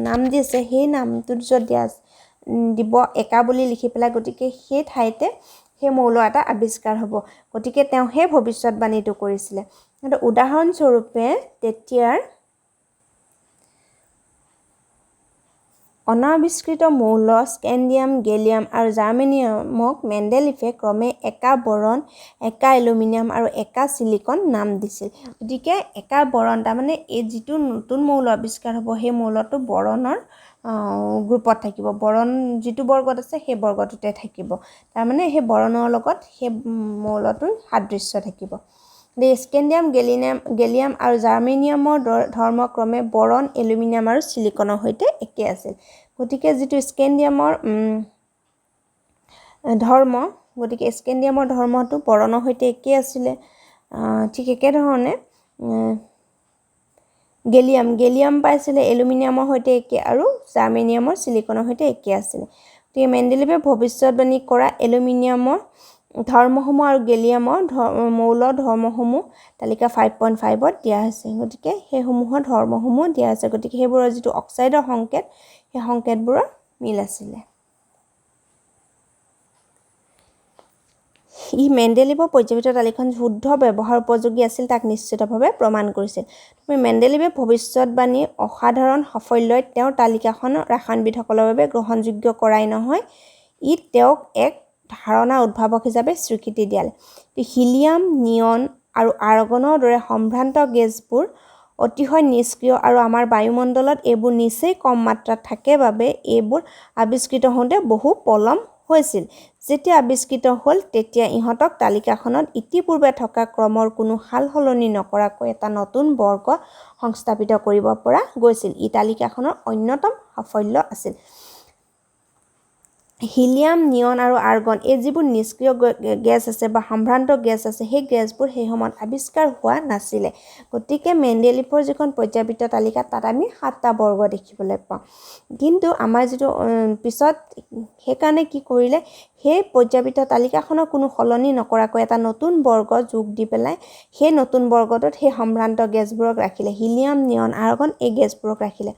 নাম দিছে সেই নামটোত য'ত দিয়া দিব একা বুলি লিখি পেলাই গতিকে সেই ঠাইতে সেই মৌল এটা আৱিষ্কাৰ হ'ব গতিকে তেওঁ হে ভৱিষ্যতবাণীটো কৰিছিল কিন্তু উদাহৰণ স্বৰূপে তেতিয়াৰ অনাবিষ্কৃত মৌল স্কেন্ডিয়াম গেলিয়াম আৰু জাৰ্মেনিয়ামক মেণ্ডেলিভে ক্ৰমে একা বৰন একা এলুমিনিয়াম আৰু একা সিলিকন নাম দিছিল গতিকে একা বৰন তাৰ মানে এই যেটো নতুন মৌল আৱিষ্কাৰ হ'ব সেই মৌলটো বৰণৰ গ্ৰুপত থাকিব বৰন যেটো বৰ্গত আছে সেই বৰ্গটোতে থাকিব তাৰ মানে সেই বৰণৰ লগত সেই মৌলটোৰ সাদৃশ্য থাকিব স্কেন্ডিয়াম গেলিয়াম আৰু জাৰ্মেনিয়ামৰ ধৰ্মক্ৰমে বৰন এলুমিনিয়াম আৰু সিলিকনৰ সৈতে একে আছিল গতিকে যেটো স্কেন্ডিয়ামৰ ধৰ্ম গতিকে স্কেন্ডিয়ামৰ ধৰ্মটো বৰণৰ সৈতে একে আছিল ঠিক একে ধৰণে গেলিয়াম পাইছিল এলুমিনিয়ামৰ সৈতে একে আৰু জাৰ্মেনিয়ামৰ সিলিকনৰ সৈতে একে আছিল গতিকে মেণ্ডেলিভে ভৱিষ্যতবাণী কৰা এলুমিনিয়ামৰ ধৰ্মসমূহ আৰু গেলিয়ামৰ মৌল ধৰ্মসমূহ তালিকা 5.5ত দিয়া হৈছে গতিকে সেই সমূহৰ ধৰ্মসমূহ দিয়া আছে গতিকে সেইবোৰৰ যেটো অক্সাইডৰ সংকেত সেই সংকেতবোৰৰ মিল আছিল ই মেণ্ডেলিভৰ পৰ্যাপিত তালিকাখন শুদ্ধ ব্যৱহাৰ উপযোগী আছিল তাক নিশ্চিতভাৱে প্ৰমাণ কৰিছিল। মেণ্ডেলিভে ভৱিষ্যতবাণী অসাধাৰণ সাফল্যই তেওঁৰ তালিকাখন ৰসায়নবিদসকলৰ বাবে গ্ৰহণযোগ্য কৰাই নহয়, ই তেওঁক এক ধাৰণা উদ্ভাৱক হিচাপে স্বীকৃতি দিয়ালে। হিলিয়াম, নিয়ন আৰু আৰ্গনৰ দৰে সম্ভ্ৰান্ত গেছবোৰ অতিশয় নিষ্ক্ৰিয় আৰু আমাৰ বায়ুমণ্ডলত এইবোৰ নিচেই কম মাত্ৰাত থাকে বাবে এইবোৰ আৱিষ্কৃত হওঁতে বহু পলম হৈছিল। যেতিয়া আৱিষ্কৃত হ'ল তেতিয়া ইহঁতক তালিকাখনত ইতিপূৰ্বে থকা ক্ৰমৰ কোনো সাল সলনি নকৰাকৈ এটা নতুন বৰ্গ সংস্থাপিত কৰিব পৰা গৈছিল। ই তালিকাখনৰ অন্যতম সাফল্য আছিল। হিলিয়াম, নিয়ন আৰু আৰ্গন এই যিবোৰ নিষ্ক্ৰিয় গেছ আছে বা সম্ভ্ৰান্ত গেছ আছে সেই গেছবোৰ সেই সময়ত আৱিষ্কাৰ হোৱা নাছিলে। গতিকে মেণ্ডেলিভৰ যিখন পৰ্যাপিত তালিকা তাত আমি 7টা বৰ্গ দেখিবলৈ পাওঁ। কিন্তু আমাৰ যিটো পিছত সেইকাৰণে কি কৰিলে সেই পৰ্যাপিত তালিকাখনৰ কোনো সলনি নকৰাকৈ এটা নতুন বৰ্গ যোগ দি পেলাই সেই নতুন বৰ্গটোত সেই সম্ভ্ৰান্ত গেছবোৰক ৰাখিলে। হিলিয়াম, নিয়ন, আৰ্গন এই গেছবোৰক ৰাখিলে।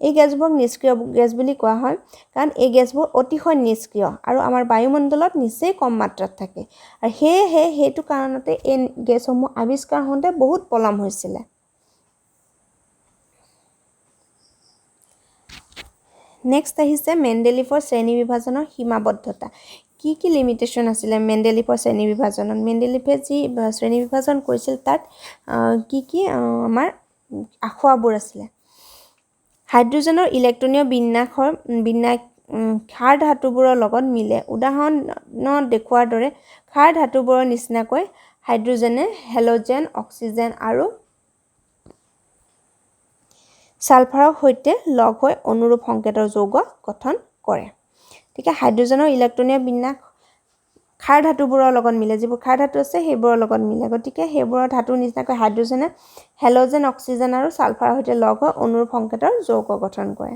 এই গেছবোৰক নিষ্ক্ৰিয় গেছ বুলি কোৱা হয় কাৰণ এই গেছবোৰ অতিশয় নিষ্ক্ৰিয় আৰু আমাৰ বায়ুমণ্ডলত নিচেই কম মাত্ৰাত থাকে আৰু সেয়েহে সেইটো কাৰণতে এই গেছসমূহ আৱিষ্কাৰ হওঁতে বহুত পলম হৈছিলে। নেক্সট আহিছে মেণ্ডেলিভৰ শ্ৰেণী বিভাজনৰ সীমাবদ্ধতা। কি লিমিটেশ্যন আছিলে মেণ্ডেলিভৰ শ্ৰেণী বিভাজনত? মেণ্ডেলিভে যি শ্ৰেণী বিভাজন কৰিছিল তাত কি আমাৰ আসোঁৱাহবোৰ আছিলে। হাইড্ৰজেনৰ ইলেক্ট্ৰনীয় বিন্যাস ক্ষাৰ ধাতুবোৰৰ লগত মিলে। উদাহৰণত দেখুওৱাৰ দৰে ক্ষাৰ ধাতুবোৰৰ নিচিনাকৈ হাইড্ৰজেনে হেল'জেন, অক্সিজেন আৰু ছালফাৰৰ সৈতে লগ হৈ অনুৰূপ সংকেতৰ যৌগ গঠন কৰে। গতিকে হাইড্ৰজেনৰ ইলেক্ট্ৰনীয় বিন্যাস ক্ষাৰ ধাতুবোৰৰ লগত মিলে। যিবোৰ ক্ষাৰ ধাতু আছে সেইবোৰৰ লগত মিলে। গতিকে সেইবোৰৰ ধাতুৰ নিচিনাকৈ হাইড্ৰজেনে হেল'জেন, অক্সিজেন আৰু ছালফাৰৰ সৈতে লগ হৈ অনুৰূপ সংকেতৰ যৌগ গঠন কৰে।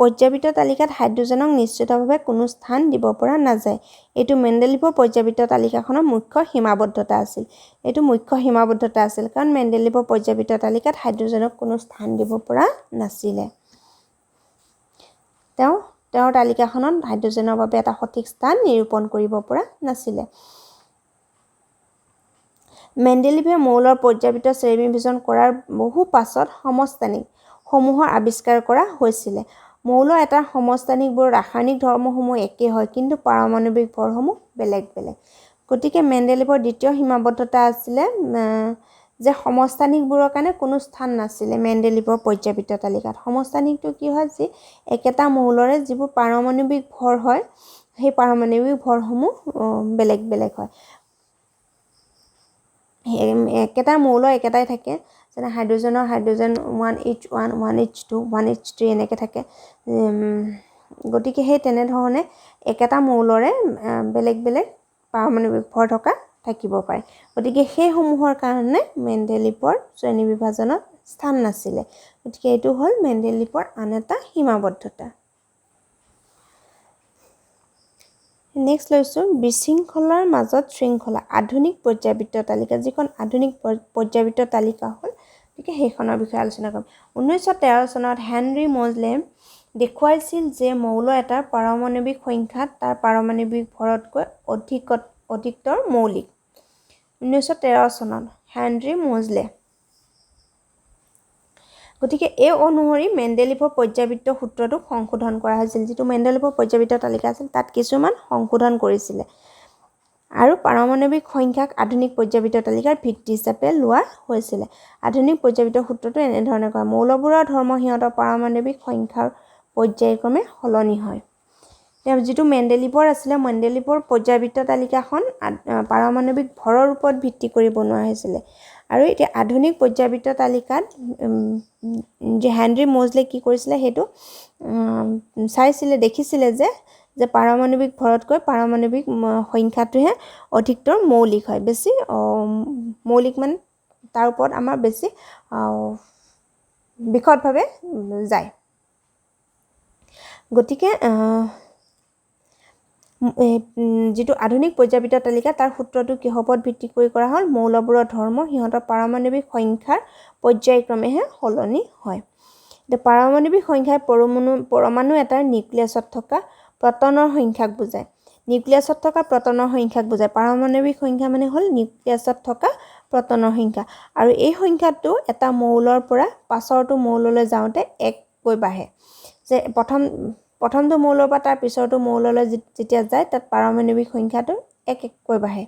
পৰ্যাপিত তালিকাত হাইড্ৰজেনক নিশ্চিতভাৱে কোনো স্থান দিব পৰা নাযায়। এইটো মেণ্ডেলিভৰ পৰ্যাপিত তালিকাখনৰ মুখ্য সীমাবদ্ধতা আছিল। কাৰণ মেণ্ডেলিভৰ পৰ্যাপিত তালিকাত হাইড্ৰজেনক কোনো স্থান দিব পৰা নাছিলে। তেওঁৰ তালিকাখনত হাইড্ৰজেনৰ বাবে এটা সঠিক স্থান নিৰূপণ কৰিব পৰা নাছিলে। মেণ্ডেলিভে মৌলৰ পৰ্যাপিত শ্ৰেণী বিভাজন কৰাৰ বহু পাছত সমস্থানিক সমূহৰ আৱিষ্কাৰ কৰা হৈছিলে। মৌল এটাৰ সমস্থানিকবোৰৰ ৰাসায়নিক ধৰ্মসমূহ একে হয় কিন্তু পাৰমাণৱিক ভৰসমূহ বেলেগ বেলেগ। গতিকে মেণ্ডেলিভৰ দ্বিতীয় সীমাবদ্ধতা আছিলে যে সমস্থানিকবোৰৰ কাৰণে কোনো স্থান নাছিলে মেণ্ডেলিভৰ পৰ্যাপিত তালিকাত। সমস্থানিকটো কি হয় যি একেটা মৌলৰে যিবোৰ পাৰমাণৱিক ভৰ হয় সেই পাৰমাণৱিক ভৰসমূহ বেলেগ বেলেগ হয়। একেটা মৌল একেটাই থাকে, যেনে হাইড্ৰজেনৰ হাইড্ৰজেন 1H1, 1H2, 1H3 এনেকৈ থাকে। গতিকে সেই তেনেধৰণে একেটা মৌলৰে বেলেগ বেলেগ পাৰমাণৱিক ভৰ থাকিব পাৰে। গতিকে সেইসমূহৰ কাৰণে মেণ্ডেলিভৰ শ্ৰেণী বিভাজনত স্থান নাছিলে। গতিকে এইটো হ'ল মেণ্ডেলিভৰ আন এটা সীমাবদ্ধতা। নেক্সট লৈছোঁ বিশৃংখলাৰ মাজত শৃংখলা আধুনিক পৰ্যাপিত তালিকা। যিখন আধুনিক পৰ্যাপিত তালিকা হ'ল গতিকে সেইখনৰ বিষয়ে আলোচনা কৰিম। 1913 চনত হেনৰি মজলে দেখুৱাইছিল যে মৌল এটাৰ পাৰমাণৱিক সংখ্যা তাৰ পাৰমাণৱিক ভৰতকৈ অধিকতৰ মৌলিক। 1913 চনত হেনৰি মজলে। গতিকে এই অনুসৰি মেণ্ডেলিভৰ পৰ্যাপিত সূত্ৰটোক সংশোধন কৰা হৈছিল। যিটো মেণ্ডেলিভৰ পৰ্যাপিত তালিকা আছিল তাত কিছুমান সংশোধন কৰিছিলে আৰু পাৰমাণৱিক সংখ্যাক আধুনিক পৰ্যাপিত তালিকাৰ ভিত্তি হিচাপে লোৱা হৈছিলে। আধুনিক পৰ্যাপিত সূত্ৰটো এনেধৰণে কয়, মৌলবোৰৰ ধৰ্ম সিহঁতৰ পাৰমাণৱিক সংখ্যাৰ পৰ্যায়ক্ৰমে সলনি হয়। যিটো মেণ্ডেলিভৰ আছিলে মেণ্ডেলিভৰ পৰ্যাপিত তালিকাখন পাৰমাণৱিক ভৰৰ ওপৰত ভিত্তি কৰি বনোৱা হৈছিলে। আৰু এতিয়া আধুনিক পৰ্যাপিত তালিকাত যে হেনৰি মজলে কি কৰিছিলে সেইটো দেখিছিলে যে পাৰমাণৱিক ভৰতকৈ পাৰমাণৱিক সংখ্যাটোহে অধিকতৰ মৌলিক হয়। বেছি মৌলিক মানে তাৰ ওপৰত আমাৰ বেছি বিশদভাৱে যায়। গতিকে যিটো আধুনিক পৰ্যায়বৃত্ত তালিকা তাৰ সূত্ৰটো কিহৰ ওপৰত ভিত্তি কৰি কৰা হ'ল মৌলবোৰৰ ধৰ্ম সিহঁতৰ পাৰমাণৱিক সংখ্যাৰ পৰ্যায়ক্ৰমেহে সলনি হয় এতিয়া পাৰমাণৱিক সংখ্যাই পৰমাণু এটাৰ নিউক্লিয়াছত থকা প্ৰটনৰ সংখ্যাক বুজায় নিউক্লিয়াছত থকা প্ৰটনৰ সংখ্যাক বুজায় পাৰমাণৱিক সংখ্যা মানে হ'ল নিউক্লিয়াছত থকা প্ৰটনৰ সংখ্যা আৰু এই সংখ্যাটো এটা মৌলৰ পৰা পাছৰটো মৌললৈ যাওঁতে 1 কৈ বাঢ়ে যে প্ৰথমটো মৌলৰ পৰা তাৰ পিছৰটো মৌললৈ যেতিয়া যায় তাত পাৰমাণৱিক সংখ্যাটো 1 কৈ বাঢ়ে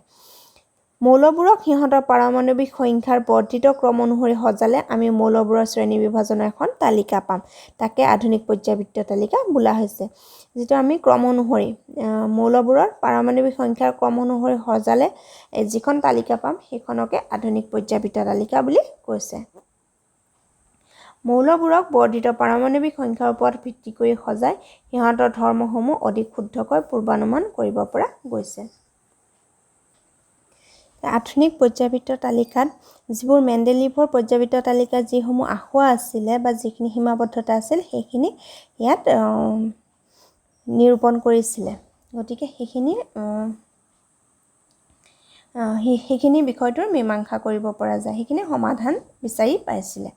মৌলবোৰক সিহঁতৰ পাৰমাণৱিক সংখ্যাৰ বৰ্ধিত ক্ৰম অনুসৰি সজালে আমি মৌলবোৰৰ শ্ৰেণী বিভাজনৰ এখন তালিকা পাম তাকে আধুনিক পৰ্যায়বৃত্ত তালিকা বোলা হৈছে যেটো আমি ক্ৰম অনুসৰি মৌলবোৰৰ পাৰমাণৱিক সংখ্যাৰ ক্ৰম অনুসৰি সজালে যিখন তালিকা পাম সেইখনকে আধুনিক পৰ্যায়বৃত্ত তালিকা বুলি কৈছে মৌলবোৰক বৰ্ধিত পাৰমাণৱিক সংখ্যাৰ ওপৰত ভিত্তি কৰি সজাই সিহঁতৰ ধৰ্মসমূহ অধিক শুদ্ধকৈ পূৰ্বানুমান কৰিব পৰা গৈছে আধুনিক পৰ্যায়বৃত্ত তালিকাত যিবোৰ মেণ্ডেলিভৰ পৰ্যায়বৃত্ত তালিকাত যিসমূহ আখুৱা আছিলে বা যিখিনি সীমাবদ্ধতা আছিল সেইখিনি ইয়াত নিৰূপণ কৰিছিলে গতিকে সেইখিনি বিষয়টোৰ মীমাংসা কৰিব পৰা যায় সেইখিনি সমাধান বিচাৰি পাইছিলে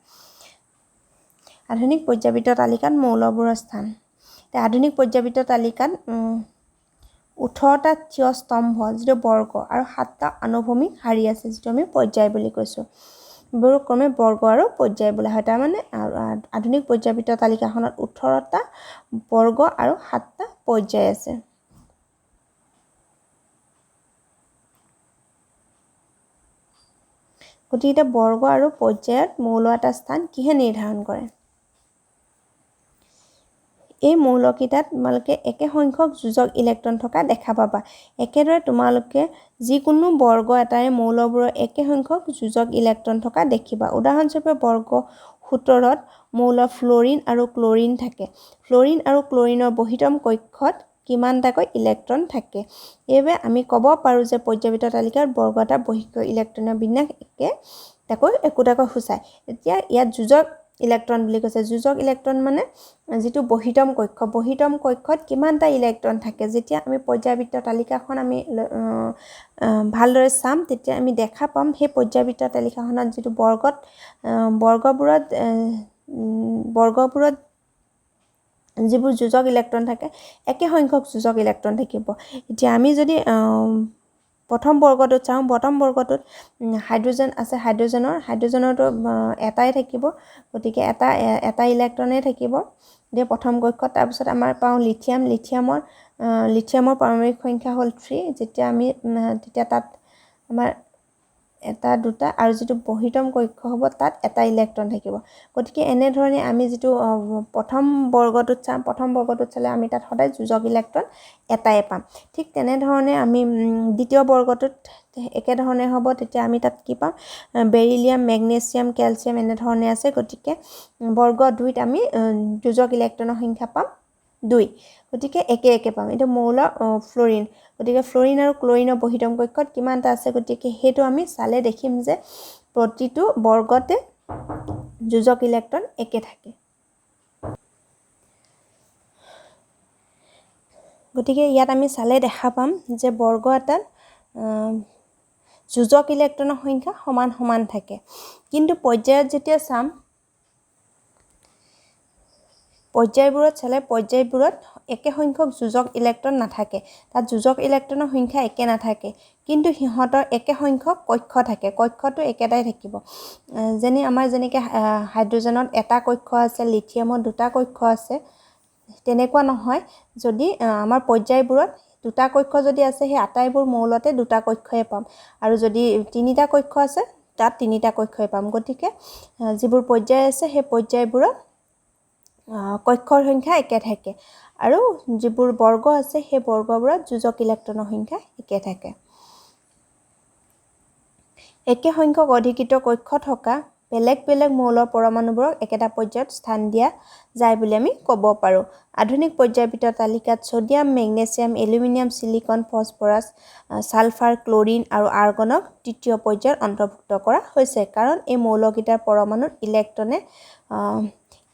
আধুনিক পৰ্যায়বৃত্ত তালিকাত মৌলবোৰৰ স্থান আধুনিক পৰ্যায়বৃত্ত তালিকাত 18টা থিয় স্তম্ভ যিটো বৰ্গ আৰু 7টা আনুভূমিক শাৰী আছে যিটো আমি পৰ্যায় বুলি কৈছোঁ এইবোৰ ক্ৰমে বৰ্গ আৰু পৰ্যায় বোলা হয় তাৰমানে আধুনিক পৰ্যায়বৃত্ত তালিকাখনত 18টা বৰ্গ আৰু 7টা পৰ্যায় আছে গতিকে বৰ্গ আৰু পৰ্যায়ত মৌল এটা স্থান কিহে নিৰ্ধাৰণ কৰে এই মৌলকেইটাত তোমালোকে একে সংখ্যক যোজক ইলেক্ট্ৰন থকা দেখা পাবা একেদৰে তোমালোকে যিকোনো বৰ্গ এটাৰে মৌলবোৰৰ একে সংখ্যক যোজক ইলেক্ট্ৰন থকা দেখিবা উদাহৰণস্বৰূপে বৰ্গ 17ত মৌল ফ্লৰিন আৰু ক্লৰিন থাকে ফ্লৰিন আৰু ক্লৰিনৰ বহিতম কক্ষত কিমানটাকৈ ইলেক্ট্ৰন থাকে এইবে আমি ক'ব পাৰোঁ যে পৰ্যায়বৃত্ত তালিকাৰ বৰ্গ এটা বহিঃক ইলেক্ট্ৰনৰ বিন্যাস একোটাকৈ সূচায় এতিয়া ইয়াত যোজক ইলেক্ট্ৰন বুলি কৈছে যোজক ইলেক্ট্ৰন মানে যিটো বহিতম কক্ষত কিমানটা ইলেক্ট্ৰন থাকে যেতিয়া আমি পৰ্যায়বৃত্ত তালিকাখন আমি ভালদৰে চাম তেতিয়া আমি দেখা পাম সেই পৰ্যায়বৃত্ত তালিকাখনত যিটো বৰ্গবোৰত যিবোৰ যোজক ইলেক্ট্ৰন থাকে একে সংখ্যক যোজক ইলেক্ট্ৰন থাকিব এতিয়া আমি যদি প্ৰথম বৰ্গটোত চাওঁ প্ৰথম বৰ্গটোত হাইড্ৰোজেন আছে হাইড্ৰোজেনৰটো এটাই থাকিব গতিকে এটা ইলেক্ট্ৰনে থাকিব যে প্ৰথম কক্ষত তাৰ পিছত আমাৰ পাওঁ লিথিয়ামৰ পাৰমাণৱিক সংখ্যা হ'ল 3 তেতিয়া তাত আমাৰ এটা দুটা আৰু যিটো বহিতম কক্ষ হ'ব তাত এটা ইলেক্ট্ৰন থাকিব গতিকে এনে ধৰণে আমি যিটো প্ৰথম বৰ্গটোত চালে আমি তাত সদায় যোজক ইলেক্ট্ৰন এটাই পাম ঠিক তেনে ধৰণে আমি দ্বিতীয় বৰ্গটোত একে ধৰণে হ'ব তেতিয়া আমি তাত কি পাম বেৰিলিয়াম মেগনেছিয়াম কেলছিয়াম এনে ধৰণে আছে গতিকে বৰ্গ 2ত আমি যোজক ইলেক্ট্ৰনৰ সংখ্যা পাম 2 গতিকে একে পাম এটা মৌল ফ্লৰিন গতিকে ফ্লৰিন আৰু ক্লৰিনৰ বহিতম কক্ষত কিমানটা আছে গতিকে হেতু আমি চালে দেখিম যে প্ৰতিটো বৰ্গতে যোজক ইলেক্ট্ৰন একে থাকে গতিকে ইয়াত আমি চালে দেখা পাম যে বৰ্গ এটাত যোজক ইলেক্ট্ৰনৰ সংখ্যা সমান থাকে কিন্তু পৰ্যায়ত যেতিয়া চাম পৰ্যায়বোৰত একে সংখ্যক যোজক ইলেক্ট্ৰন নাথাকে তাত যোজক ইলেক্ট্ৰনৰ সংখ্যা একে নাথাকে কিন্তু সিহঁতৰ একে সংখ্যক কক্ষ থাকে কক্ষটো একেটাই থাকিব যেনেকৈ হাইড্ৰোজেনত এটা কক্ষ আছে লিথিয়ামত দুটা কক্ষ আছে তেনেকুৱা নহয় যদি আমাৰ পৰ্যায়বোৰত দুটা কক্ষ যদি আছে সেই আটাইবোৰ মৌলতে দুটা কক্ষই পাম আৰু যদি তিনিটা কক্ষ আছে তাত তিনিটা কক্ষই পাম গতিকে যিবোৰ পৰ্যায় আছে সেই পৰ্যায়বোৰত কক্ষৰ সংখ্যা একে থাকে আৰু যিবোৰ বৰ্গ আছে সেই বৰ্গবোৰত যোজক ইলেক্ট্ৰনৰ সংখ্যা একে থাকে একে সংখ্যক অধিকৃত কক্ষ থকা বেলেগ মৌলৰ পৰমাণুবোৰক একেটা পৰ্যায়ত স্থান দিয়া যায় বুলি আমি ক'ব পাৰোঁ আধুনিক পৰ্যায়বৃত্ত তালিকাত sodium magnesium aluminium silicon phosphorus sulphur chlorine আৰু আৰ্গনক তৃতীয় পৰ্যায়ত অন্তৰ্ভুক্ত কৰা হৈছে কাৰণ এই মৌলকেইটাৰ পৰমাণুত ইলেক্ট্ৰনে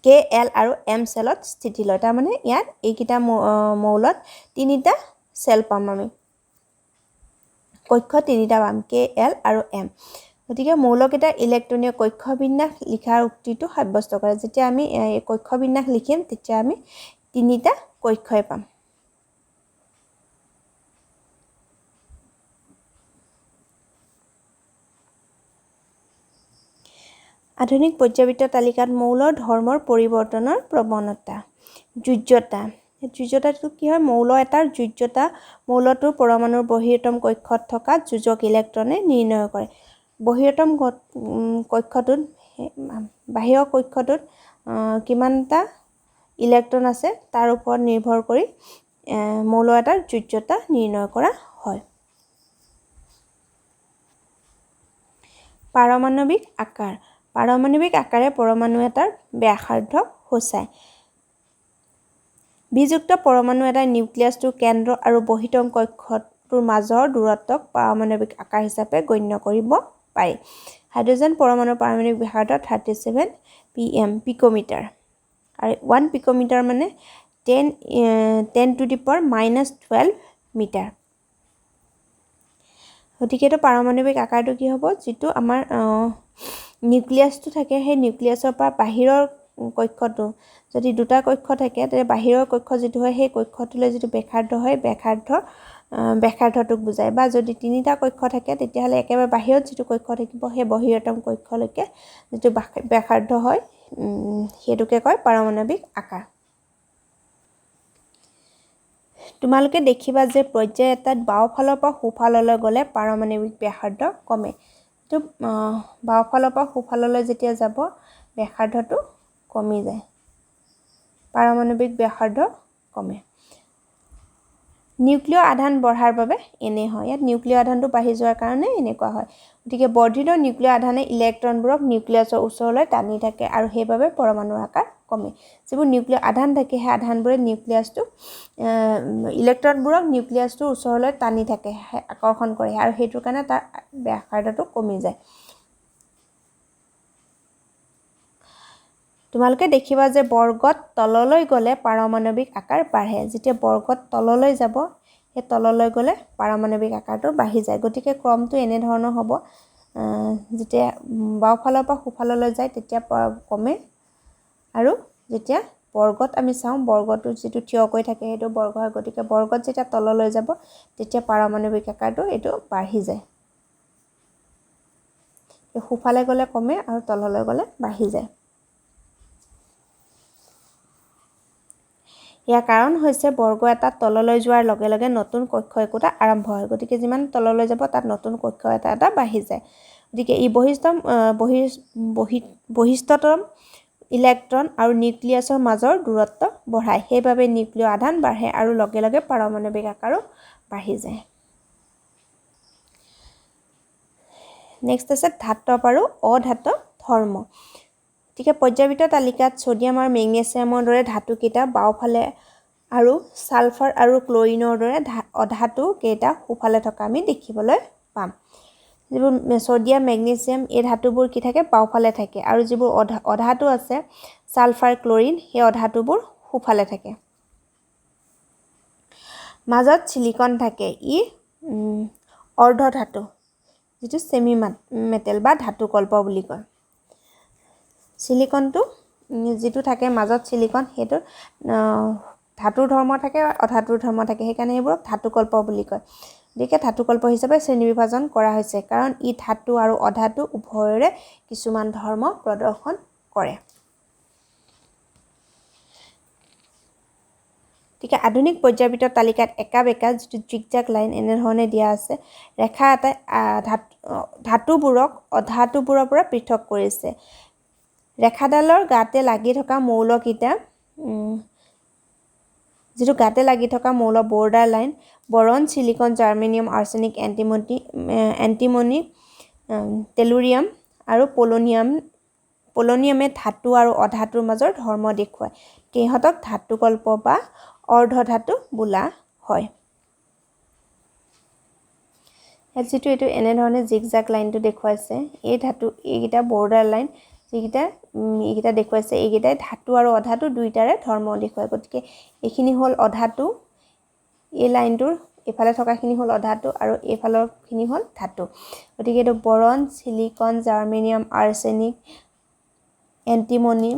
K L আৰু M চেলত স্থিতি লয় তাৰমানে ইয়াত এইকেইটা মৌলত তিনিটা চেল পাম আমি কক্ষ তিনিটা পাম কে এল আৰু এম গতিকে মৌলকেইটাৰ ইলেক্ট্ৰনীয় কক্ষ বিন্যাস লিখাৰ উক্তিটো সাব্যস্ত কৰে যেতিয়া আমি কক্ষ বিন্যাস লিখিম তেতিয়া আমি তিনিটা কক্ষই পাম আধুনিক পৰ্যায়বৃত্ত তালিকাত মৌলৰ ধৰ্মৰ পৰিৱৰ্তনৰ প্ৰৱণতা যোজ্যতা যোজ্যতাটো কি হয় মৌল এটাৰ যোজ্যতা মৌলটোৰ পৰমাণুৰ বহিৰতম কক্ষত থকা যোজক ইলেক্ট্ৰনে নিৰ্ণয় কৰে বহিৰতম কক্ষটোত বাহিৰৰ কক্ষটোত কিমানটা ইলেক্ট্ৰন আছে তাৰ ওপৰত নিৰ্ভৰ কৰি মৌল এটাৰ যোজ্যতা নিৰ্ণয় কৰা হয় পাৰমাণৱিক আকাৰ পাৰমাণৱিক আকাৰে পৰমাণু এটাৰ ব্যাসাৰ্ধ সূচায় বিযুক্ত পৰমাণু এটাৰ নিউক্লিয়াছটোৰ কেন্দ্ৰ আৰু বহিৰতম কক্ষটোৰ মাজৰ দূৰত্বক পাৰমাণৱিক আকাৰ হিচাপে গণ্য কৰিব পাৰি হাইড্ৰজেন পৰমাণুৰ পাৰমাণৱিক ব্যাসাৰ্ধ 37 pm পিকোমিটাৰ আৰু 1 পিকোমিটাৰ মানে 10 to the power -12 মিটাৰ গতিকে এটা পাৰমাণৱিক আকাৰটো কি হ'ব যেটো আমাৰ নিউক্লিয়াছটো থাকে সেই নিউক্লিয়াছৰ পৰা বাহিৰৰ কক্ষটো যদি দুটা কক্ষ থাকে তে বাহিৰৰ কক্ষ যেটো হয় সেই কক্ষটোলৈ যেটো ব্যাসাৰ্ধ হয় ব্যাসাৰ্ধটোক বুজায় বা যদি তিনিটা কক্ষ থাকে তেতিয়াহলে একেবাৰে বাহিৰত যেটো কক্ষ থাকিব সেই বহিৰতম কক্ষলৈকে যেটো ব্যাসাৰ্ধ হয় হেতুকে কয় পাৰমাণৱিক আকাৰ তোমালোকে দেখিবা যে পৰ্যায় এটাত বাওফালৰ পৰা সোফাললৈ গলে পাৰমাণৱিক ব্যাসাৰ্ধ কমে তো বাওফালৰ পৰা সোফাললৈ যেতিয়া যাব ব্যাসাৰ্ধটো কমি যায় পাৰমাণৱিক ব্যাসাৰ্ধ কমে নিউক্লিয় আধান বঢ়াৰ বাবে এনে হয় ইয়াত নিউক্লিয় আধানটো বাঢ়ি যোৱাৰ কাৰণে এনেকুৱা হয় গতিকে বৰ্ধিত নিউক্লিয় আধানে ইলেক্ট্ৰনবোৰক নিউক্লিয়াছৰ ওচৰলৈ টানি থাকে আৰু সেইবাবে পৰমাণুৰ আকাৰ কমে যিবোৰ নিউক্লিয় আধান থাকে সেই আধানবোৰে নিউক্লিয়াছটো ইলেক্ট্ৰনবোৰক নিউক্লিয়াছটোৰ ওচৰলৈ টানি থাকে আকৰ্ষণ কৰে আৰু হেতুৰ কাৰণে তাৰ ব্যাসাৰ্ধটো কমি যায় তোমালোকে দেখিবা যে বৰ্গত তললৈ গলে পাৰমাণৱিক আকাৰ বাঢ়ে যেতিয়া বৰ্গত তললৈ যাব সেই তললৈ গলে পাৰমাণৱিক আকাৰটো বাঢ়ি যায় গতিকে ক্ৰমটো এনে ধৰণৰ হ'ব যেতিয়া বাওফালৰ পৰা সোফাললৈ যায় তেতিয়া কমে আৰু যেতিয়া বৰ্গত আমি চাওঁ বৰ্গটো যেটো থিয় কৈ থাকে সেইটো বৰ্গ হয় গতিকে বৰ্গত যেতিয়া তললৈ যাব তেতিয়া পাৰমাণৱিক আকাৰটো এটো বাঢ়ি যায় সোফালে গলে কমে আৰু তললৈ গলে বাঢ়ি যায় ইয়াৰ কাৰণ হৈছে বৰ্গ এটা তললৈ যোৱাৰ লগে লগে নতুন কক্ষ একোটা আৰম্ভ হয় গতিকে যিমান তললৈ যাব তাত নতুন কক্ষ এটা বাঢ়ি যায় গতিকে ই বহিষ্ঠতম ইলেক্ট্ৰন আৰু নিউক্লিয়াছৰ মাজৰ দূৰত্ব বঢ়ায় সেইবাবে নিউক্লিয় আধান বাঢ়ে আৰু লগে লগে পাৰমাণৱিক আকাৰো বাঢ়ি যায় নেক্সট আছে ধাতব আৰু অধাতব ধৰ্ম গতিকে পৰ্যায়বৃত্ত তালিকাত সোডিয়াম আৰু মেগনেছিয়ামৰ দৰে ধাতু কেইটা বাওফালে আৰু সালফাৰ আৰু ক্লোৰিনৰ দৰে অধাতু কেইটা সোফালে থকা আমি দেখিবলৈ পাম যিবোৰ সোডিয়াম মেগনেছিয়াম এই ধাতুবোৰ কি থাকে বাওফালে থাকে আৰু যিবোৰ অধাতু আছে সালফাৰ ক্লোৰিন সেই অধাতুবোৰ সোফালে থাকে মাজত সিলিকন থাকে ই অৰ্ধ ধাতু যেটো সেমি মেটেল বা ধাতু কল্প বুলি কয় সিলিকনটো যেটো থাকে মাজত সিলিকন হেতু ধাতুৰ ধৰ্ম থাকে অধাতুৰ ধৰ্ম থাকে সেইকাৰণে এইবোৰক ধাতু কল্প বুলি কয় গতিকে ধাতু কল্প হিচাপে শ্ৰেণী বিভাজন কৰা হৈছে কাৰণ ই ধাতু আৰু অধাতু উভয়ৰে কিছুমান ধৰ্ম প্ৰদৰ্শন কৰে ঠিক আধুনিক পৰ্যায়বৃত্ত তালিকাত একা বেকা যেটো জিগজাগ লাইন এনে ধৰণে দিয়া আছে ৰেখা এটা ধাতুবোৰক অধাতুবোৰৰ পৰা পৃথক কৰিছে ৰেখাডালৰ গাতে লাগি থকা মৌলকিটা যেটো গাতে লাগি থকা মৌল border line boron silicon germanium arsenic antimony tellurium আৰু পলোনিয়ামে ধাতু আৰু অধাতুৰ মাজৰ ধৰ্ম দেখুৱায় কেহতক ধাতু কল্প বা অৰ্ধ ধাতু বোলা হয় যেটো এটো এনে ধৰণে জিগজাগ লাইনটো দেখুৱাইছে এই ধাতু এইগিটা বৰ্ডাৰ লাইন এইগিটা দেখুৱাইছে এইগিটাই ধাতু আৰু অধাতু দুইটাৰে ধৰ্ম দেখুৱায় গতিকে এইখিনি হল অধাতু এই লাইনটোৰ এইফালে থকাখিনি হ'ল অধাতু আৰু এইফালৰখিনি হ'ল ধাতু গতিকে এইটো বৰণ সিলিকন জাৰ্মেনিয়াম আৰ্ছেনিক এন্টিমনি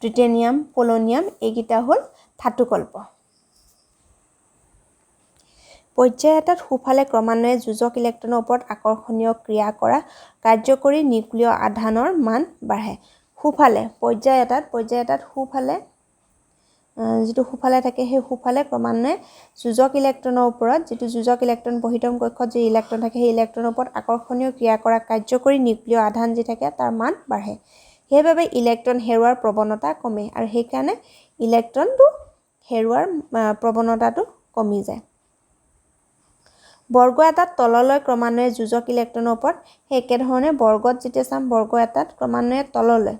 ট্ৰিটেনিয়াম পলনিয়াম এইকেইটা হ'ল ধাতুকল্প পৰ্যায় এটাত সোঁফালে ক্ৰমান্বয়ে যোজক ইলেক্ট্ৰনৰ ওপৰত আকৰ্ষণীয় ক্ৰিয়া কৰা কাৰ্যকৰী নিউক্লিয় আধানৰ মান বাঢ়ে সোঁফালে পৰ্যায় এটাত সোঁফালে যেটো সোঁফালে থাকে সেই সোঁফালে ক্ৰমান্বয়ে যোজক ইলেক্ট্ৰনৰ ওপৰত যেটো যোজক ইলেক্ট্ৰন বহিতম কক্ষত যে ইলেক্ট্ৰন থাকে সেই ইলেক্ট্ৰনৰ ওপৰত আকৰ্ষণীয় ক্ৰিয়া কৰা কাৰ্যকৰী নিউক্লিয় আধান যে থাকে তাৰ মান বাঢ়ে সেইবাবে ইলেক্ট্ৰন হেৰুৱাৰ প্ৰৱণতা কমে আৰু সেই কাৰণে ইলেক্ট্ৰনটো হেৰুৱাৰ প্ৰৱণতাটো কমি যায় বৰ্গ এটাত তললৈ ক্ৰমান্বয়ে যোজক ইলেক্ট্ৰনৰ ওপৰত সেই একে ধৰণে বৰ্গত যেতিয়া চাম বৰ্গ এটাত ক্ৰমান্বয়ে তললৈ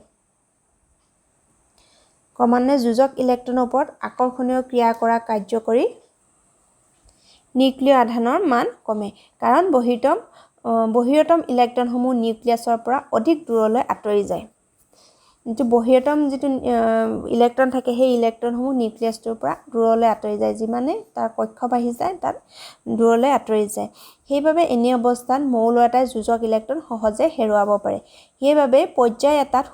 ক্ৰমান্বয়ে যোজক ইলেক্ট্ৰনৰ ওপৰত আকৰ্ষণীয় ক্ৰিয়া কৰা কাৰ্যকৰী নিউক্লিয় আধানৰ মান কমে কাৰণ বহিৰতম ইলেক্ট্ৰনসমূহ নিউক্লিয়াছৰ পৰা অধিক দূৰলৈ আঁতৰি যায় যেটো বহিৰতম যেটো ইলেক্ট্ৰন থাকে সেই ইলেক্ট্ৰনসমূহ নিউক্লিয়াছটোৰ পৰা দূৰলৈ আঁতৰি যায় যিমানে তাৰ কক্ষ বাঢ়ি যায় তাত দূৰলৈ আঁতৰি যায় সেইবাবে এনে অৱস্থাত মৌল এটাই যোজক ইলেক্ট্ৰন সহজে হেৰুৱাব পাৰে সেইবাবে পৰ্যায় এটাত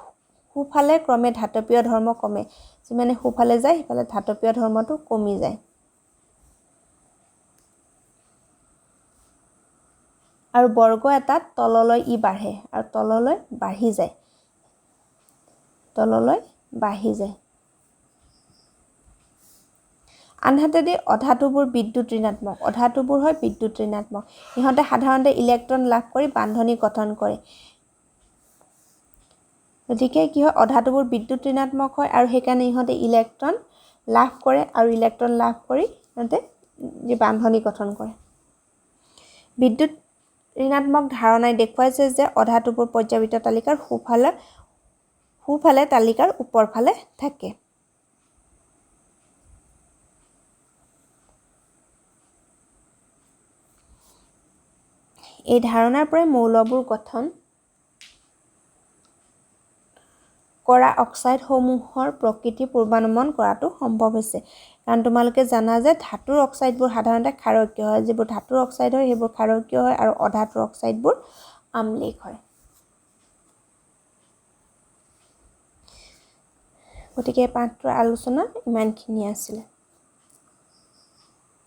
সোঁফালে ক্ৰমে ধাতৱীয় ধৰ্ম কমে যিমানে সোঁফালে যায় সিফালে ধাতৱীয় ধৰ্মটো কমি যায় আৰু বৰ্গ এটাত তললৈ ই বাঢ়ে আৰু তললৈ বাঢ়ি যায় আনহাতে অধাতুবোৰ বিদ্যুৎ ঋণাত্মক অধাতুবোৰ হয় বিদ্যুৎ ঋণাত্মক ইহঁতে সাধাৰণতে ইলেক্ট্ৰন লাভ কৰি বান্ধনী গঠন কৰে গতিকে কি হয় অধাতুবোৰ বিদ্যুৎ ঋণাত্মক হয় আৰু সেইকাৰণে ইহঁতে ইলেক্ট্ৰন লাভ কৰে আৰু ইলেক্ট্ৰন লাভ কৰি ইহঁতে যে বান্ধনী গঠন কৰে বিদ্যুৎ ঋণাত্মক ধাৰণাই দেখুৱাইছে যে অধাতুবোৰ পৰ্যায়বৃত্ত তালিকাৰ সোঁফালে তালিকাৰ ওপৰফালে থাকে এই ধাৰণাৰ পৰাই মৌলবোৰ গঠন কৰা অক্সাইডসমূহৰ প্ৰকৃতি পূৰ্বানুমান কৰাটো সম্ভৱ হৈছে কাৰণ তোমালোকে জানা যে ধাতুৰ অক্সাইডবোৰ সাধাৰণতে ক্ষাৰকীয় হয় যিবোৰ ধাতুৰ অক্সাইড হয় সেইবোৰ ক্ষাৰকীয় হয় আৰু অধাতুৰ অক্সাইডবোৰ আম্লিক হয় গতিকে পাঠটোৰ আলোচনা ইমানখিনি আছিল